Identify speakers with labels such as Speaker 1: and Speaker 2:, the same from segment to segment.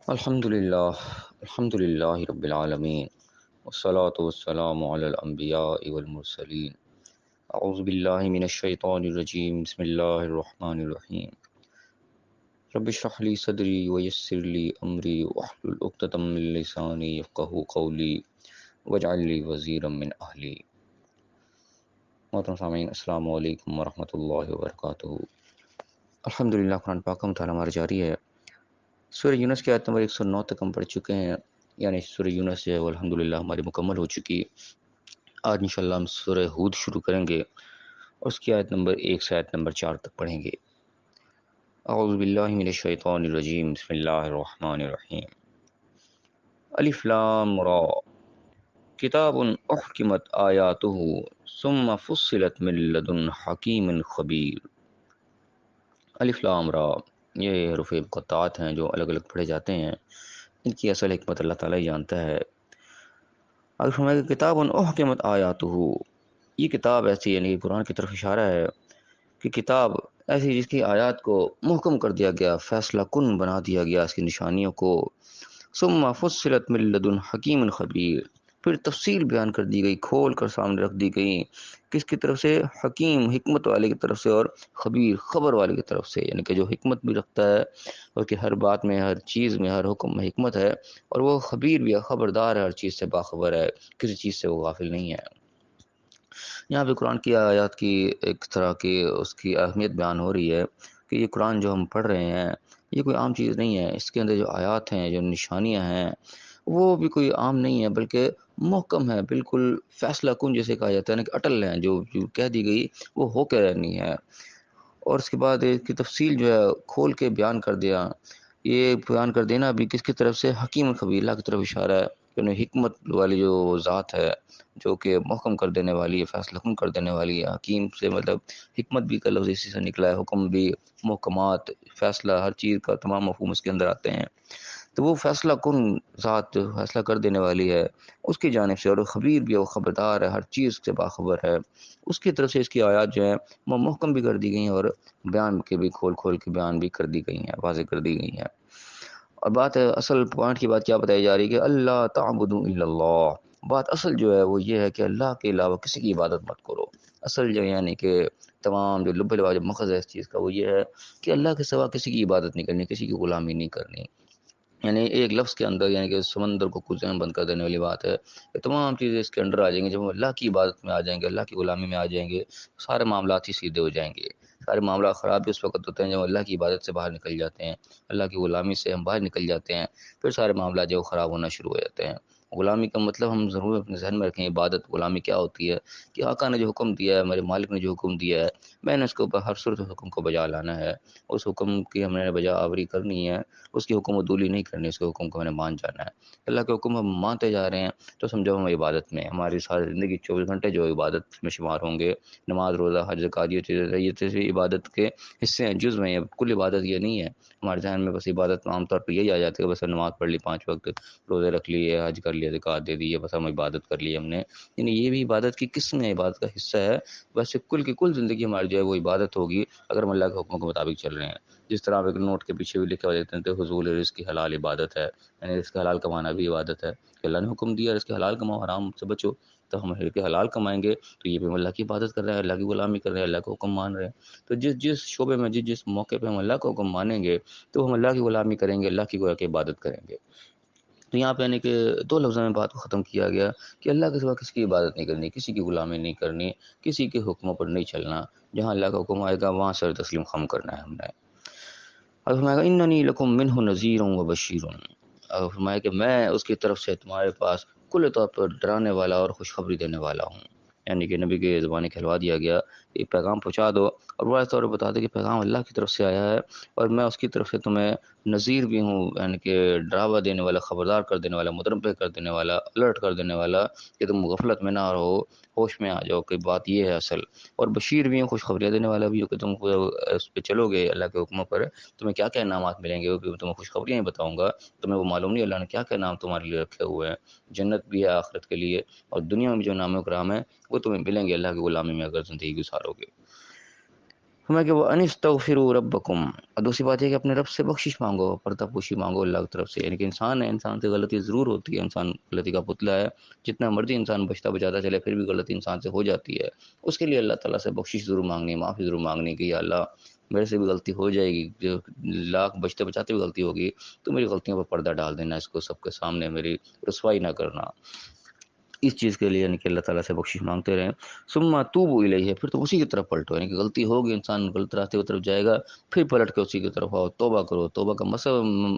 Speaker 1: الحمد للہ رب العالمین والصلاة والسلام علی الانبیاء والمرسلین اعوذ باللہ من الشیطان الرجیم بسم اللہ الرحمن الرحیم رب اشرح لی صدری ویسر لی امری واحلل عقدۃ من لسانی یفقہوا قولی واجعل لی وزیرا من اہلی۔ محترم سامعین، السلام علیکم ورحمۃ اللہ وبرکاتہ۔ الحمدللہ، قرآن پاک کا مطالعہ ہمارا جاری ہے۔ سورہ یونس کی آیت نمبر 109 تک ہم پڑھ چکے ہیں، یعنی سورہ یونس جو ہے وہ الحمدللہ ہماری مکمل ہو چکی۔ آج انشاءاللہ ہم سورہ ہود شروع کریں گے اور اس کی آیت نمبر 1 سے آیت نمبر 4 تک پڑھیں گے۔ اعوذ باللہ من الشیطان الرجیم، بسم اللہ الرحمن الرحیم۔ الف لام را، کتاب احکمت آیاتہ ثم فصلت من لدن حکیم خبیر۔ الف لام را، یہ حروف مقطعات ہیں جو الگ الگ پڑھے جاتے ہیں، ان کی اصل حکمت اللہ تعالیٰ ہی جانتا ہے۔ اگر فرمائے کہ کتاب احکمت آیاتہ، یہ کتاب ایسی، یعنی قرآن کی طرف اشارہ ہے کہ کتاب ایسی جس کی آیات کو محکم کر دیا گیا، فیصلہ کن بنا دیا گیا اس کی نشانیوں کو۔ ثم فصلت من لدن حکیم خبیر، پھر تفصیل بیان کر دی گئی، کھول کر سامنے رکھ دی گئی، کس کی طرف سے؟ حکیم، حکمت والے کی طرف سے، اور خبیر، خبر والے کی طرف سے، یعنی کہ جو حکمت بھی رکھتا ہے اور کہ ہر بات میں، ہر چیز میں، ہر حکم میں حکمت ہے، اور وہ خبیر بھی ہے، خبردار ہے، ہر چیز سے باخبر ہے، کسی چیز سے وہ غافل نہیں ہے۔ یہاں پہ قرآن کی آیات کی ایک طرح کی اس کی اہمیت بیان ہو رہی ہے کہ یہ قرآن جو ہم پڑھ رہے ہیں یہ کوئی عام چیز نہیں ہے، اس کے اندر جو آیات ہیں، جو نشانیاں ہیں، وہ بھی کوئی عام نہیں ہے، بلکہ محکم ہے، بالکل فیصلہ کن جیسے کہا جاتا ہے نا، کہ اٹل ہیں، جو کہہ دی گئی وہ ہو کے رہنی ہے۔ اور اس کے بعد اس کی تفصیل جو ہے کھول کے بیان کر دیا۔ یہ بیان کر دینا بھی کس کی طرف سے؟ حکیم خبیر، اللہ کی طرف اشارہ ہے کہ انہیں حکمت والی جو ذات ہے، جو کہ محکم کر دینے والی ہے، فیصلہ کن کر دینے والی ہے۔ حکیم سے مطلب حکمت بھی کا لفظ اسی سے نکلا ہے، حکم بھی، محکمات، فیصلہ، ہر چیز کا تمام مفہوم اس کے اندر آتے ہیں۔ تو وہ فیصلہ کن ذات، فیصلہ کر دینے والی ہے، اس کی جانب سے، اور خبیر بھی ہے، وہ خبردار ہے، ہر چیز سے باخبر ہے، اس کی طرف سے اس کی آیات جو ہیں وہ محکم بھی کر دی گئی ہیں، اور بیان کے بھی کھول کے بیان بھی کر دی گئی ہیں، واضح کر دی گئی ہیں۔ اور بات اصل پوائنٹ کی بات کیا بتائی جا رہی ہے کہ اللہ تعبدوا الا اللہ، بات اصل جو ہے وہ یہ ہے کہ اللہ کے علاوہ کسی کی عبادت مت کرو۔ اصل جو یعنی کہ تمام جو لب لبا جو مقصد ہے اس چیز کا وہ یہ ہے کہ اللہ کے سوا کسی کی عبادت نہیں کرنی، کسی کی غلامی نہیں کرنی۔ یعنی ایک لفظ کے اندر، یعنی کہ سمندر کو کچھ بند کر دینے والی بات ہے کہ تمام چیزیں اس کے اندر آ جائیں گی۔ جب ہم اللہ کی عبادت میں آ جائیں گے، اللہ کی غلامی میں آ جائیں گے، سارے معاملات ہی سیدھے ہو جائیں گے۔ سارے معاملات خراب بھی اس وقت ہوتے ہیں جب اللہ کی عبادت سے باہر نکل جاتے ہیں، اللہ کی غلامی سے ہم باہر نکل جاتے ہیں، پھر سارے معاملات جو خراب ہونا شروع ہو جاتے ہیں۔ غلامی کا مطلب ہم ضرور اپنے ذہن میں رکھیں، عبادت، غلامی کیا ہوتی ہے کہ آقا نے جو حکم دیا ہے، میرے مالک نے جو حکم دیا ہے، میں نے اس کے اوپر ہر صورت حکم کو بجا لانا ہے، اس حکم کی ہم نے بجا آوری کرنی ہے، اس کی حکم عدولی نہیں کرنی، اس کے حکم کو ہمیں مان جانا ہے۔ اللہ کے حکم ہم مانتے جا رہے ہیں تو سمجھو ہم عبادت میں، ہماری ساری زندگی 24 گھنٹے جو عبادت میں شمار ہوں گے۔ نماز، روزہ، حج، زکوٰۃ، یہ چیزیں عبادت کے حصے ہیں، جزو ہیں، کل عبادت یہ نہیں ہے۔ ہمارے ذہن میں بس عبادت عام طور پہ یہی آ جاتی ہے کہ بس نماز پڑھ لی 5 وقت، روزے رکھ لیے، حج کر لیا، زکوٰۃ دے دی، بس ہم عبادت کر لی ہم نے۔ یعنی یہ بھی عبادت کی قسم ہے، عبادت کا حصہ ہے، ویسے کل کی کل زندگی ہماری جو ہے وہ عبادت ہوگی اگر ہم اللہ کے حکموں کے مطابق چل رہے ہیں۔ جس طرح آپ ایک نوٹ کے پیچھے بھی لکھے ہوئے دیکھتے ہیں کہ حصول رزق کی حلال عبادت ہے، یعنی رزق حلال کمانا بھی عبادت ہے کہ اللہ نے حکم دیا رزق حلال کماؤ، حرام سے بچو، تو ہم رزق حلال کمائیں گے تو یہ بھی ہم اللہ کی عبادت کر رہے ہیں، اللہ کی غلامی کر رہے ہیں، اللہ کا حکم مان رہے ہیں۔ تو جس شعبے میں، جس موقع پہ ہم اللہ کا حکم مانیں گے تو ہم اللہ کی غلامی کریں گے، اللہ کی گویا کہ عبادت کریں گے۔ تو یہاں پہ یعنی کہ 2 لفظوں میں بات کو ختم کیا گیا کہ اللہ کے سوا کسی کی عبادت نہیں کرنی، کسی کی غلامی نہیں کرنی، کسی کے حکموں پر نہیں چلنا، جہاں اللہ کا حکم آئے گا وہاں سر تسلیم خم کرنا ہے ہم نے۔ اور فرمایا اننی لکم منہ نذیر و بشیر، اور فرمایا کہ میں اس کی طرف سے تمہارے پاس کل طور پر ڈرانے والا اور خوشخبری دینے والا ہوں۔ یعنی کہ نبی کے زبان کھلوا دیا گیا کہ پیغام پہنچا دو، اور واضح طور پر بتا دو کہ پیغام اللہ کی طرف سے آیا ہے، اور میں اس کی طرف سے تمہیں نذیر بھی ہوں، یعنی کہ ڈراوا دینے والا، خبردار کر دینے والا، متنبہ کر دینے والا، الرٹ کر دینے والا کہ تم غفلت میں نہ رہو، ہوش میں آ جاؤ کہ بات یہ ہے اصل۔ اور بشیر بھی ہوں، خوشخبریاں دینے والا بھی ہوں کہ تم اس پہ چلو گے اللہ کے حکموں پر، تمہیں کیا کیا انعامات ملیں گے، وہ بھی تمہیں خوشخبریاں ہی بتاؤں گا، تمہیں وہ معلوم نہیں اللہ نے کیا کیا نام تمہارے لیے رکھے ہوئے ہیں۔ جنت بھی ہے آخرت کے لیے، اور دنیا میں بھی جو نام و کرام ہے وہ تمہیں ملیں گے اللہ کی غلامی میں اگر زندگی گزارو گے۔ ہمیں کہ وہ انستغفروا ربکم، اور دوسری بات ہے کہ اپنے رب سے بخشش مانگو، پردہ پوشی مانگو اللہ کی طرف سے، یعنی کہ انسان ہے، انسان سے غلطی ضرور ہوتی ہے، انسان غلطی کا پتلا ہے، جتنا مرضی انسان بچتا بچاتا چلے پھر بھی غلطی انسان سے ہو جاتی ہے، اس کے لیے اللہ تعالیٰ سے بخشش ضرور مانگنی، معافی ضرور مانگنی کہ یا اللہ میرے سے بھی غلطی ہو جائے گی، جو لاکھ بچتے بچاتے بھی غلطی ہوگی تو میری غلطیوں پر پردہ ڈال دینا، اس کو سب کے سامنے میری رسوائی نہ کرنا، اس چیز کے لیے یعنی کہ اللہ تعالیٰ سے بخشش مانگتے رہیں۔ ثم توبوا الیہ، پھر تو اسی کی طرف پلٹو، یعنی کہ غلطی ہوگی انسان غلط راستے کی طرف جائے گا، پھر پلٹ کے اسی کی طرف آؤ، توبہ کرو، توبہ کا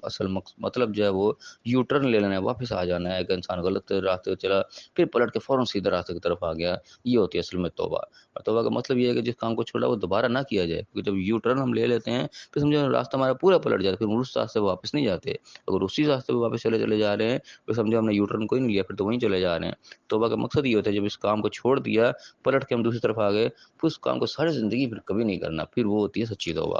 Speaker 1: اصل مطلب جو ہے وہ یو ٹرن لے لینا ہے، واپس آ جانا ہے، کہ انسان غلط راستے چلا پھر پلٹ کے فوراً سیدھے راستے کی طرف آ گیا، یہ ہوتی ہے اصل میں توبہ۔ اور توبہ کا مطلب یہ ہے کہ جس کام کو چھوڑا وہ دوبارہ نہ کیا جائے، کیونکہ جب یو ٹرن ہم لے لیتے ہیں پھر سمجھو راستہ ہمارا پورا پلٹ جاتا ہے، پھر اس راستے پہ واپس نہیں جاتے، اگر اسی راستے پہ واپس چلے جا رہے ہیں تو سمجھو ہم نے یو ٹرن کوئی نہیں لیا، پھر تو وہیں چلے جا رہے ہیں۔ توبہ کا مقصد یہ ہوتا ہے جب اس کام کو چھوڑ دیا پلٹ کے ہم دوسری طرف آ گئے، پھر اس کام کو ساری زندگی پھر کبھی نہیں کرنا، پھر وہ ہوتی ہے سچی توبہ۔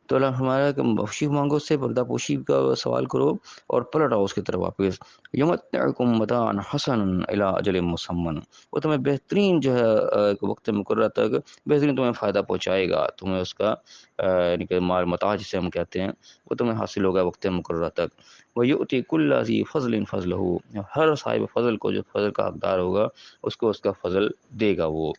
Speaker 1: تو اللہ ہمارا کہ بخشش مانگو، اس سے پردہ پوشی کا سوال کرو اور پلٹ آؤ اس کی طرف واپس۔ یمتعکم متاعا حسنا الی اجل مسمى، وہ تمہیں بہترین جو ہے ایک وقت مقررہ تک بہترین تمہیں فائدہ پہنچائے گا، تمہیں اس کا یعنی کہ مال متاع جسے ہم کہتے ہیں وہ تمہیں حاصل ہوگا وقت مقررہ تک۔ وَيُؤْتِي كُلَّ ذِي فضل فضلہ، ہر صاحب فضل کو جو فضل کا حقدار ہوگا اس کو اس کا فضل دے گا وہ،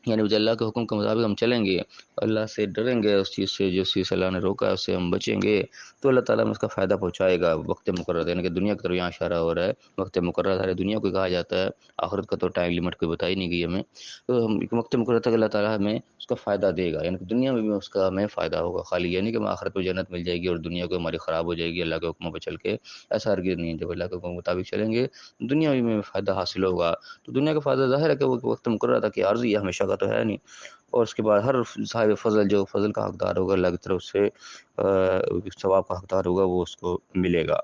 Speaker 1: یعنی جو اللہ کے حکم کے مطابق ہم چلیں گے، اللہ سے ڈریں گے، اس چیز سے جو چیز اللہ نے روکا ہے اس سے ہم بچیں گے تو اللہ تعالیٰ ہمیں اس کا فائدہ پہنچائے گا وقت مقرر، یعنی کہ دنیا کی طرف یہاں اشارہ ہو رہا ہے، وقت مقرر سارے دنیا کو کہا جاتا ہے، آخرت کا تو ٹائم لمٹ کوئی بتائی نہیں گئی ہمیں، تو ہم وقت مقرر تک اللہ تعالیٰ ہمیں اس کا فائدہ دے گا، یعنی کہ دنیا میں بھی اس کا ہمیں فائدہ ہوگا، خالی یہ نہیں کہ ہمیں آخرت میں جنت مل جائے گی اور دنیا کو ہماری خراب ہو جائے گی اللہ کے حکموں پہ چل کے، ایسا ہرگز نہیں ہے، جب اللہ کے حکم کے مطابق چلیں گے دنیا میں فائدہ حاصل ہوگا، تو دنیا کا فائدہ ظاہر ہے کہ وہ وقت مقرر تھا کہ عارضی ہے، ہمیشہ کا تو ہے نہیں، اور اس کے بعد ہر صاحب فضل جو فضل کا حقدار ہوگا اللہ کی طرف سے ثواب کا حقدار ہوگا وہ اس کو ملے گا۔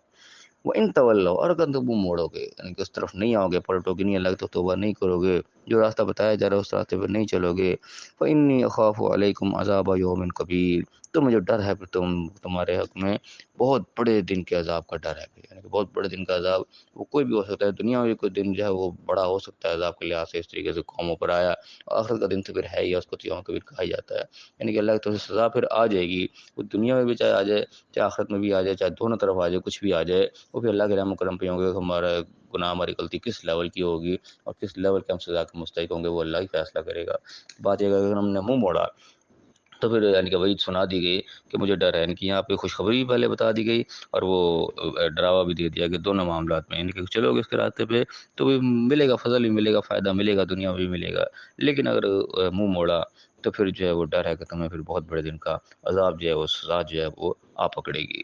Speaker 1: وہ ان طلّو، اور اگر تم موڑو گے یعنی کہ اس طرف نہیں آؤ گے، پلٹو گے نہیں، اللہ کی توبہ نہیں کرو گے، جو راستہ بتایا جا رہا ہے اس راستے پہ نہیں چلو گے، فإنی اخاف علیکم عذاب یوم کبیر، تو مجھے ڈر ہے پھر تمہارے حق میں بہت بڑے دن کے عذاب کا ڈر ہے، یعنی کہ بہت بڑے دن کا عذاب وہ کوئی بھی ہو سکتا ہے، دنیا میں کوئی دن جو ہے وہ بڑا ہو سکتا ہے عذاب کے لحاظ سے، اس طریقے سے قوموں پر آیا، آخرت کا دن تو پھر ہے ہی، اس کو تو یوم کبیر کہا جاتا ہے، یعنی کہ اللہ کی طرف سے سزا پھر آ جائے گی، وہ دنیا میں بھی چاہے آ جائے چاہے آخرت میں بھی آ جائے چاہے دونوں طرف آ جائے کچھ بھی آ جائے، وہ پھر اللہ کے رحم و کرم پہ ہوں گے، ہمارا گناہ ہماری غلطی کس لیول کی ہوگی اور کس لیول کے ہم سزا کے مستحق ہوں گے وہ اللہ ہی فیصلہ کرے گا۔ بات یہ ہے کہ اگر ہم نے منہ موڑا تو پھر یعنی کہ وعید سنا دی گئی کہ مجھے ڈر ہے، یعنی کہ یہاں پہ خوشخبری پہلے بتا دی گئی اور وہ ڈراوا بھی دے دیا کہ دونوں معاملات میں یعنی کہ چلو گے اس کے راستے پہ تو بھی ملے گا، فضل بھی ملے گا، فائدہ ملے گا، دنیا میں بھی ملے گا، لیکن اگر منہ موڑا تو پھر جو ہے وہ ڈر ہے کہ تمہیں پھر بہت بڑے دن کا عذاب جو ہے وہ سزا جو ہے وہ آ پکڑے گی۔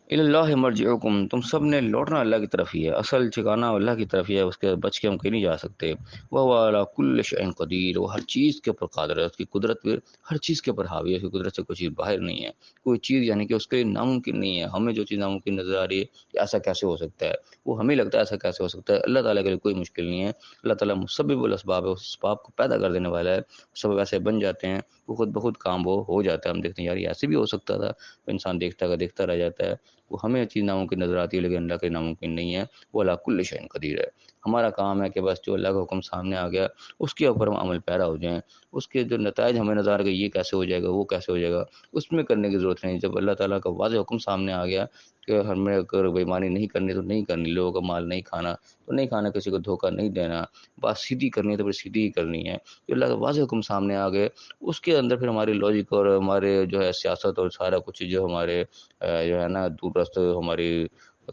Speaker 1: اللہ مرجعکم، تم سب نے لوٹنا اللہ کی طرف ہی ہے، اصل ٹھکانہ اللہ کی طرف ہی ہے، اس کے بچ کے ہم کہیں نہیں جا سکتے، وہ علی کل شیء قدیر، وہ ہر چیز کے اوپر قادر ہے، اس کی قدرت پہ ہر چیز کے اوپر حاوی ہے، اس کی قدرت سے کوئی چیز باہر نہیں ہے، کوئی چیز یعنی کہ اس کے ناممکن نہیں ہے، ہمیں جو چیز ناممکن نظر آ رہی ہے کہ ایسا کیسے ہو سکتا ہے، وہ ہمیں لگتا ہے ایسا کیسے ہو سکتا ہے، اللہ تعالیٰ کے لیے کوئی مشکل نہیں ہے، اللہ تعالیٰ مسبب الاسباب ہے، اس اسباب کو پیدا کر دینے والا ہے، سبب ایسے بن جاتے ہیں وہ خود بخود کام وہ ہو جاتا ہے، ہم دیکھتے ہیں یار یہ ایسے بھی ہو سکتا تھا، انسان دیکھتا رہ جاتا ہے، وہ ہمیں چیز ناممکن نظر آتی ہے لیکن اللہ کے ناممکن نہیں ہے، وہ اللہ کل شیء قدیر ہے، ہمارا کام ہے کہ بس جو اللہ کا حکم سامنے آ گیا اس کے اوپر ہم عمل پیرا ہو جائیں، اس کے جو نتائج ہمیں نظر آ رہا ہے کہ یہ کیسے ہو جائے گا وہ کیسے ہو جائے گا اس میں کرنے کی ضرورت نہیں، جب اللہ تعالیٰ کا واضح حکم سامنے آ گیا کہ ہمیں اگر بےمانی نہیں کرنی تو نہیں کرنی، لوگوں کا مال نہیں کھانا تو نہیں کھانا، کسی کو دھوکہ نہیں دینا، بات سیدھی کرنی ہے تو پھر سیدھی ہی کرنی ہے، جو اللہ کا واضح حکم سامنے آ گئے اس کے اندر پھر ہماری لاجک اور ہمارے جو ہے سیاست اور سارا کچھ جو ہمارے جو ہے نا دور رست ہماری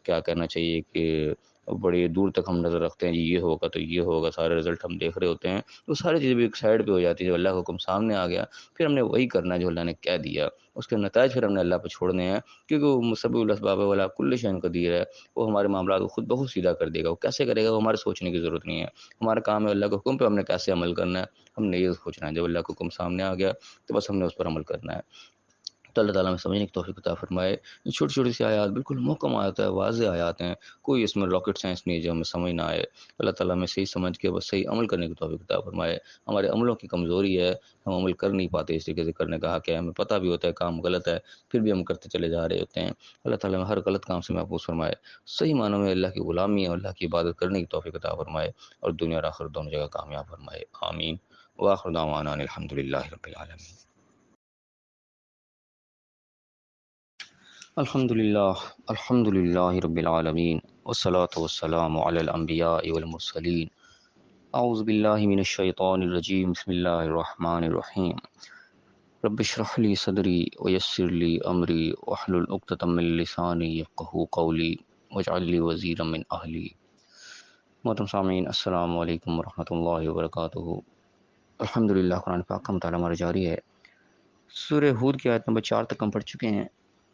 Speaker 1: کیا کہنا چاہیے کہ بڑی دور تک ہم نظر رکھتے ہیں جی یہ ہوگا تو یہ ہوگا، سارے رزلٹ ہم دیکھ رہے ہوتے ہیں، وہ ساری چیزیں بھی ایک سائڈ پہ ہو جاتی ہے، جب اللہ کا حکم سامنے آ گیا پھر ہم نے وہی کرنا ہے جو اللہ نے کہہ دیا، اس کے نتائج پھر ہم نے اللہ پہ چھوڑنے ہیں، کیونکہ وہ مسبب الاسباب والا کل شیء قدیر ہے، وہ ہمارے معاملات کو خود بخود سیدھا کر دے گا، وہ کیسے کرے گا وہ ہمارے سوچنے کی ضرورت نہیں ہے، ہمارا کام ہے اللہ کے حکم پہ ہم نے کیسے عمل کرنا ہے، ہم نے یہ سوچنا ہے، جب اللہ کا حکم سامنے آ گیا تو بس ہم نے اس پر عمل کرنا ہے۔ تو اللہ تعالیٰ میں سمجھنے کی توفیق عطا فرمائے۔ چھوٹی چھوٹی سی آیات بالکل محکم آیات ہے، واضح آیات ہیں، کوئی اس میں راکٹ سائنس نہیں ہے جو ہمیں سمجھ نہ آئے۔ اللہ تعالیٰ میں صحیح سمجھ کے بس صحیح عمل کرنے کی توفیق عطا فرمائے۔ ہمارے عملوں کی کمزوری ہے، ہم عمل کر نہیں پاتے اس طریقے سے کرنے کا حق ہے، ہمیں پتہ بھی ہوتا ہے کام غلط ہے، پھر بھی ہم کرتے چلے جا رہے ہوتے ہیں۔ اللہ تعالیٰ میں ہر غلط کام سے محفوظ فرمائے، صحیح معنوں میں اللہ کی غلامی اور اللہ کی عبادت کرنے کی توفیق عطا فرمائے، اور دنیا اور آخرت دونوں جگہ کامیاب فرمائے، آمین۔ وآخر دعوانا ان الحمد للہ رب العالمین۔ الحمد للہ رب العالمین، والصلاة والسلام علی الانبیاء والمرسلین۔ اعوذ باللہ من الشیطان الرجیم، بسم اللہ الرحمن الرحیم۔ رب اشرح لی صدری ویسر لی امری واحلل عقدۃ من لسانی یفقہوا قولی واجعل لی وزیرا من اہلی۔ محترم سامعین، السلام علیکم ورحمۃ اللہ وبرکاتہ۔ الحمدللہ، قرآن پاک کا مطالعہ ہمارا جاری ہے۔ سورہ ہود کی آیت نمبر 4 تک ہم پڑھ چکے ہیں،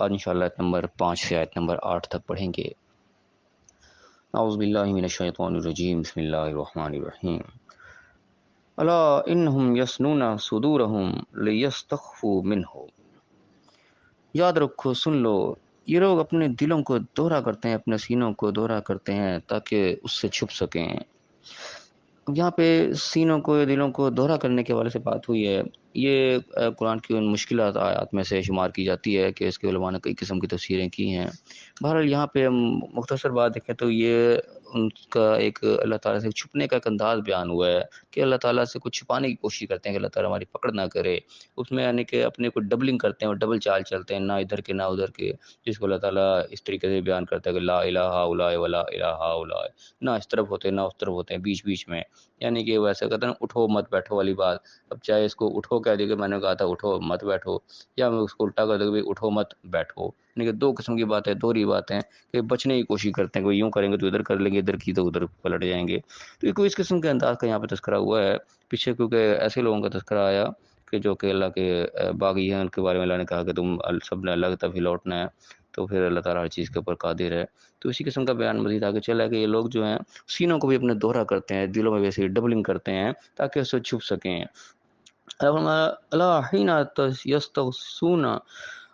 Speaker 1: آج انشاءاللہ آیت نمبر 5 سے آیت نمبر 8 تک پڑھیں گے۔ اعوذ باللہ من الشیطان الرجیم، بسم اللہ الرحمن الرحیم۔ الا انہم یسنون صدورہم لیستخفوا منہ۔ یاد رکھو، سن لو، یہ لوگ اپنے دلوں کو دوہرا کرتے ہیں، اپنے سینوں کو دوہرا کرتے ہیں تاکہ اس سے چھپ سکیں۔ یہاں پہ سینوں کو، دلوں کو دوہرا کرنے کے حوالے سے بات ہوئی ہے۔ یہ قرآن کی ان مشکلات آیات میں سے شمار کی جاتی ہے کہ اس کے علماء نے کئی قسم کی تفسیریں کی ہیں۔ بہرحال یہاں پہ ہم مختصر بات دیکھیں تو یہ ان کا ایک اللہ تعالیٰ سے چھپنے کا ایک انداز بیان ہوا ہے کہ اللہ تعالیٰ سے کچھ چھپانے کی کوشش کرتے ہیں کہ اللہ تعالیٰ ہماری پکڑ نہ کرے۔ اس میں یعنی کہ اپنے کو ڈبلنگ کرتے ہیں اور ڈبل چال چلتے ہیں، نہ ادھر کے نہ ادھر کے، جس کو اللہ تعالیٰ اس طریقے سے بیان کرتا ہے کہ لا الہ الا ولا الہ الا، نہ اس طرف ہوتے نہ اس طرف ہوتے ہیں، بیچ بیچ میں، یعنی کہ وہ ایسا کہتے ہیں نا اٹھو مت بیٹھو والی بات۔ اب چاہے اس کو اٹھو کہہ دے کہ میں نے کہا تھا اٹھو مت بیٹھو، یا میں اس کو الٹا کر دوں کہ اٹھو مت بیٹھو، یعنی کہ دو قسم کی باتیں، دوہری باتیں کہ بچنے کی کوشش کرتے ہیں، کوئی یوں کریں گے تو ادھر کر لیں گے، ادھر کی تو ادھر پلٹ جائیں گے۔ تو یہ کوئی اس قسم کے انداز کا یہاں پہ تذکرہ ہوا ہے پیچھے، کیونکہ ایسے لوگوں کا تذکرہ آیا کہ جو کہ اللہ کے باغی ہیں، ان کے بارے میں اللہ نے کہا کہ تم سب نے اللہ کی طرف ہی لوٹنا ہے، تو پھر اللہ تعالیٰ ہر چیز کے اوپر قادر ہے۔ تو اسی قسم کا بیان مزید آگے چلا کہ یہ لوگ جو ہیں سینوں کو بھی اپنے دوہرا کرتے ہیں، دلوں میں ویسے ڈبلنگ کرتے ہیں تاکہ اس سے چھپ سکیں۔ اللہ حین یستغشون،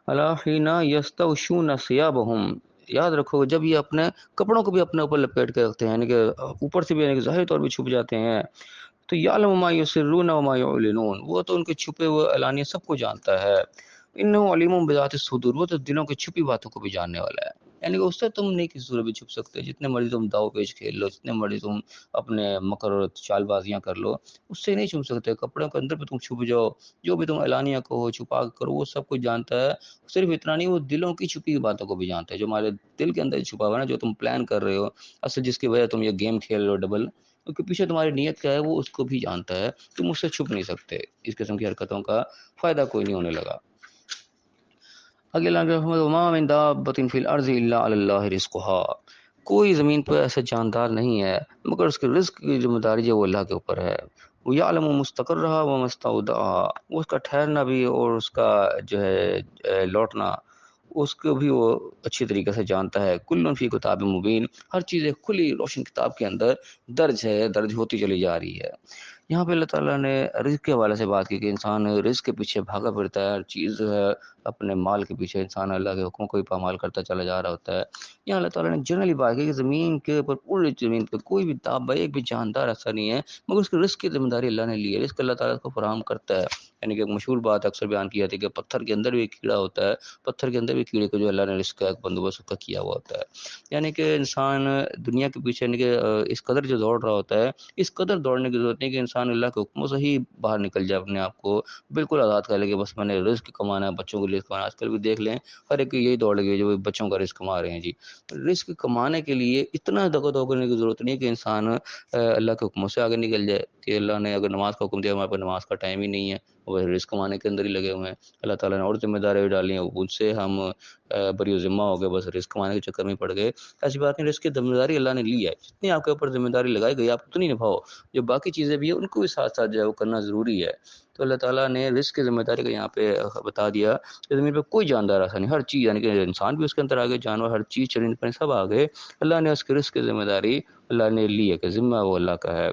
Speaker 1: اللہ حین یستغشون ثیابہم، یاد رکھو جب یہ اپنے کپڑوں کو بھی اپنے اوپر لپیٹ کے رکھتے ہیں، یعنی کہ اوپر سے بھی یعنی کہ ظاہری طور پہ چھپ جاتے ہیں، تو یعلم ما یسرون وما یعلنون، وہ تو ان کے چھپے ہوئے اعلانیہ سب کو جانتا ہے۔ انہ علیم بذات الصدور، وہ تو دلوں کی چھپی باتوں کو بھی جاننے والا ہے، یعنی کہ اس سے تم نہیں کسی صورت بھی چھپ سکتے، جتنے مرضی تم داؤ پیچ کھیل لو، جتنے مرضی تم اپنے مکر اور چال بازیاں کر لو، اس سے نہیں چھپ سکتے۔ کپڑوں کے اندر بھی تم چھپ جاؤ، جو بھی تم اعلانیہ کہو، چھپا کرو، وہ سب کچھ جانتا ہے۔ صرف اتنا نہیں، وہ دلوں کی چھپی ہوئی باتوں کو بھی جانتا ہے، جو ہمارے دل کے اندر چھپا ہوا ہے نا، جو تم پلان کر رہے ہو، اصل جس کی وجہ تم یہ گیم کھیل رہے ہو ڈبل، اس کے پیچھے تمہاری نیت کیا ہے وہ اس کو بھی جانتا ہے، تم اس سے چھپ نہیں سکتے۔ اس قسم کی حرکتوں کا فائدہ کوئی نہیں ہونے لگا۔ اگلے لائن وما من دابۃ فی الارض الا علی اللہ رزقها، کوئی زمین پر ایسا جاندار نہیں ہے مگر اس کے رزق کی ذمہ داری جو وہ اللہ کے اوپر ہے۔ وہ یعلم مستقرها ومستودعها، وہ اس کا ٹھہرنا بھی اور اس کا جو ہے لوٹنا، اس کو بھی وہ اچھی طریقے سے جانتا ہے۔ کل فی کتاب مبین، ہر چیز ایک کھلی روشن کتاب کے اندر درج ہے، درج ہوتی چلی جا رہی ہے۔ یہاں پہ اللہ تعالیٰ نے رزق کے حوالے سے بات کی کہ انسان رزق کے پیچھے بھاگا پھرتا ہے، ہر چیز ہے اپنے مال کے پیچھے، انسان اللہ کے حکموں کو بھی پامال کرتا چلا جا رہا ہوتا ہے۔ یہاں اللہ تعالیٰ نے جنرلی بات کی کہ زمین کے اوپر، پوری زمین پہ کوئی بھی دابہ، ایک بھی جاندار ایسا نہیں ہے مگر اس کے رزق کی ذمہ داری اللہ نے لی ہے، رزق اللہ تعالیٰ کو فراہم کرتا ہے۔ یعنی کہ ایک مشہور بات اکثر بیان کی جاتی ہے کہ پتھر کے اندر بھی ایک کیڑا ہوتا ہے، پتھر کے اندر بھی کیڑے کو جو اللہ نے رزق کا ایک بندوبست اس کا کیا ہوا ہوتا ہے۔ یعنی کہ انسان دنیا کے پیچھے یعنی کہ اس قدر جو دوڑ رہا ہوتا ہے، اس قدر دوڑنے کی ضرورت نہیں کہ انسان اللہ کے حکموں سے ہی باہر نکل جائے، اپنے آپ کو بالکل آزاد کر لے کہ بس میں نے رزق کمانا ہے، بچوں کے لیے کمانا ہے۔ آج کل بھی دیکھ لیں ہر ایک یہی دوڑ لگی ہے جو بچوں کا رزق کما رہے ہیں جی۔ رزق کمانے کے لیے اتنا دغدغہ کرنے کی ضرورت نہیں کہ انسان اللہ کے حکموں سے آگے نکل جائے کہ اللہ نے اگر نماز کا حکم دیا، ہمارے پاس نماز کا ٹائم ہی نہیں ہے، وہ رزق کمانے کے اندر ہی لگے ہوئے ہیں۔ اللہ تعالیٰ نے اور ذمہ داریاں ڈالی ہیں، ان سے ہم بری ذمہ ہو گئے، بس رزق کمانے کے چکر میں پڑ گئے۔ ایسی بات نہیں، رزق کی ذمہ داری اللہ نے لی ہے، جتنی آپ کے اوپر ذمہ داری لگائی گئی آپ اتنی نبھاؤ، جو باقی چیزیں بھی ہیں ان کو بھی ساتھ ساتھ جو ہے وہ کرنا ضروری ہے۔ تو اللہ تعالیٰ نے رزق کی ذمہ داری کو یہاں پہ بتا دیا کہ زمین پہ کوئی جاندار ایسا نہیں، ہر چیز یعنی کہ انسان بھی اس کے اندر آگے، جانور، ہر چیز، چرند پرند سب آگے، اللہ نے اس کے رزق کی ذمہ داری اللہ نے لی ہے کہ ذمہ وہ اللہ کا ہے۔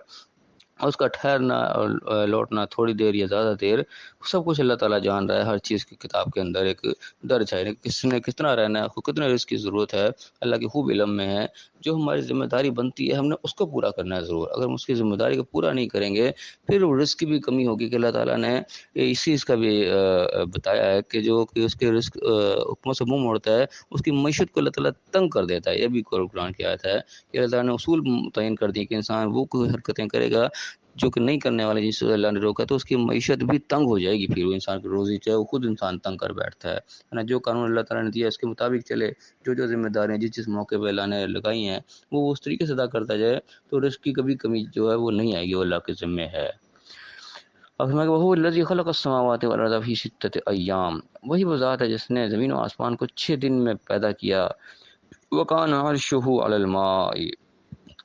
Speaker 1: اور اس کا ٹھہرنا اور لوٹنا تھوڑی دیر یا زیادہ دیر، سب کچھ اللہ تعالیٰ جان رہا ہے۔ ہر چیز کی کتاب کے اندر ایک درج ہے، کس نے کتنا رہنا ہے، کتنے رزق کی ضرورت ہے، اللہ کے خوب علم میں ہے۔ جو ہماری ذمہ داری بنتی ہے ہم نے اس کو پورا کرنا ہے ضرور۔ اگر ہم اس کی ذمہ داری کو پورا نہیں کریں گے پھر رزق کی بھی کمی ہوگی، کہ اللہ تعالیٰ نے اس چیز کا بھی بتایا ہے کہ جو کہ اس کے رزق حکموں سے منہ موڑتا ہے اس کی معیشت کو اللہ تعالیٰ تنگ کر دیتا ہے۔ یہ بھی قرآن کی آیت ہے کہ اللہ تعالیٰ نے اصول متعین کر دی کہ انسان وہ کوئی حرکتیں کرے گا جو کہ نہیں کرنے والے، جس سے اللہ نے روکا، تو اس کی معیشت بھی تنگ ہو جائے گی، پھر وہ انسان کی روزی چاہے وہ خود انسان تنگ کر بیٹھتا ہے نا۔ جو قانون اللہ تعالیٰ نے دیا اس کے مطابق چلے، جو ذمہ داریاں جس موقع پہ اللہ نے لگائی ہیں وہ اس طریقے سے ادا کرتا جائے تو رزق کی کبھی کمی جو ہے وہ نہیں آئے گی، وہ اللہ کے ذمہ ہے۔ اور وہ الذی خلق السماوات والارض فی ستۃ ایام، وہی وہ ذات ہے جس نے زمین و آسمان کو 6 دن میں پیدا کیا۔ وکان عرشہ علی الماء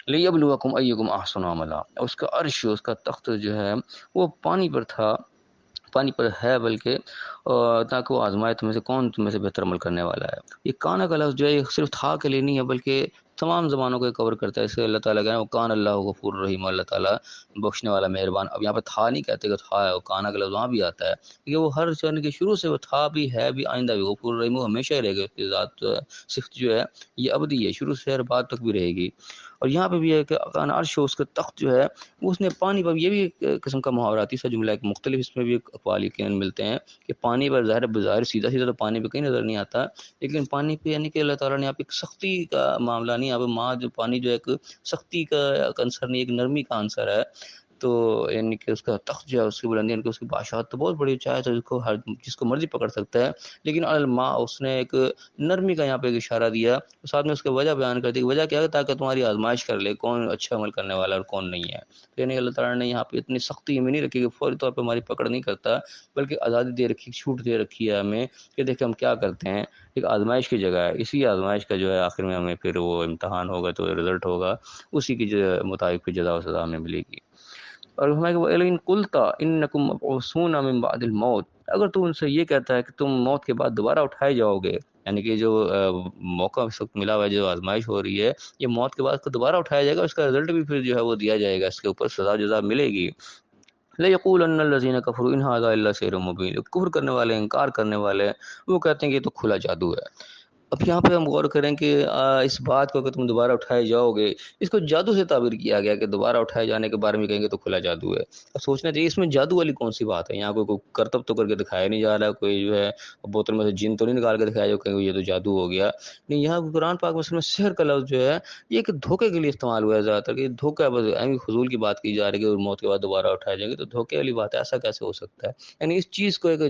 Speaker 1: لیبلوکم ایکم احسن عملا، اس کا عرش، اس کا تخت جو ہے وہ پانی پر تھا، پانی پر ہے بلکہ، تاکہ وہ آزمائے تمہیں سے کون تمہیں سے بہتر عمل کرنے والا ہے۔ یہ کانا کا لفظ جو ہے یہ صرف تھا کے لیے نہیں ہے بلکہ تمام زبانوں کو کور کرتا ہے۔ اس سے اللہ تعالیٰ کہنا وہ کان اللہ غفور رحیم، اللہ تعالیٰ بخشنے والا مہربان۔ اب یہاں پہ تھا نہیں کہتے کہ تھا ہے، وہ کانا کا لفظ وہاں بھی آتا ہے کیونکہ وہ ہر چیز کے شروع سے وہ تھا بھی، ہے بھی، آئندہ بھی غفور رحیم، وہ ہمیشہ ہی رہے گا۔ اس کی ذات صفت جو ہے یہ ابدی ہے، شروع سے ہر بات تک بھی رہے گی۔ اور یہاں پہ بھی ہے کہ کان عرش، اس کا تخت جو ہے وہ اس نے پانی پر، یہ بھی ایک قسم کا محاوراتی سا جملہ ہے کہ مختلف اس میں بھی اقوال یقیناً ملتے ہیں کہ پانی پر بظاہر سیدھا سیدھا تو پانی پہ کہیں نظر نہیں آتا، لیکن پانی پہ یعنی کہ اللہ تعالیٰ نے یہاں پہ ایک سختی کا معاملہ نہیں، یہاں پہ ماں جو پانی جو ایک سختی کا عنصر نہیں، ایک نرمی کا عنصر ہے۔ تو یعنی کہ اس کا تخت جو ہے، اس کی بلندی، یعنی کہ اس کی بادشاہت تو بہت بڑی چاہے تو جس کو مرضی پکڑ سکتا ہے، لیکن الماء اس نے ایک نرمی کا یہاں پہ ایک اشارہ دیا، ساتھ میں اس کی وجہ بیان کر دی کہ وجہ کیا ہے، تاکہ تمہاری آزمائش کر لے کون اچھا عمل کرنے والا ہے اور کون نہیں ہے۔ یعنی اللہ تعالیٰ نے یہاں پہ اتنی سختی میں نہیں رکھی کہ فوری طور پہ ہماری پکڑ نہیں کرتا، بلکہ آزادی دے رکھی، چھوٹ دے رکھی ہے ہمیں کہ دیکھیں ہم کیا کرتے ہیں۔ ایک آزمائش کی جگہ ہے، اسی آزمائش کا جو ہے آخر میں ہمیں پھر وہ امتحان ہوگا تو رزلٹ ہوگا، اسی کی مطابق پھر جزا و سزا ہمیں ملے گی۔ اور ہمیں وہ اِن قُلْتَ إِنَّكُمْ مَبْعُوثُونَ مِن بَعْدِ الْمَوْتِ، اگر تو ان سے یہ کہتا ہے کہ تم موت کے بعد دوبارہ اٹھائے جاؤ گے، یعنی کہ جو موقع اس وقت ملا ہوا ہے، جو آزمائش ہو رہی ہے، یہ موت کے بعد کو دوبارہ اٹھایا جائے گا، اس کا رزلٹ بھی پھر جو ہے وہ دیا جائے گا، اس کے اوپر سزا جزا ملے گی۔ لَيَقُولَنَّ الَّذِينَ كَفَرُوا إِنْ هَٰذَا إِلَّا سِحْرٌ مُّبِينٌ، کفر کرنے والے، انکار کرنے والے، وہ کہتے ہیں کہ یہ تو کھلا جادو ہے۔ اب یہاں پہ ہم غور کریں کہ اس بات کو کہ تم دوبارہ اٹھائے جاؤ گے، اس کو جادو سے تعبیر کیا گیا کہ دوبارہ اٹھائے جانے کے بارے میں کہیں گے تو کھلا جادو ہے۔ اب سوچنا چاہیے اس میں جادو والی کون سی بات ہے، یہاں کوئی کرتب تو کر کے دکھایا نہیں جا رہا، کوئی جو ہے بوتل میں سے جن تو نہیں نکال کے دکھایا جو کہ یہ تو جادو ہو گیا، نہیں۔ یہاں قرآن پاک میں سحر کا لفظ جو ہے یہ ایک دھوکے کے لیے استعمال ہوا ہے زیادہ تر، کہ دھوکہ، بس اہم فضول کی بات کی جا رہی ہے کہ موت کے بعد دوبارہ اٹھائے جائیں گے، تو دھوکے والی بات ہے، ایسا کیسے ہو سکتا ہے؟ یعنی اس چیز کو ایک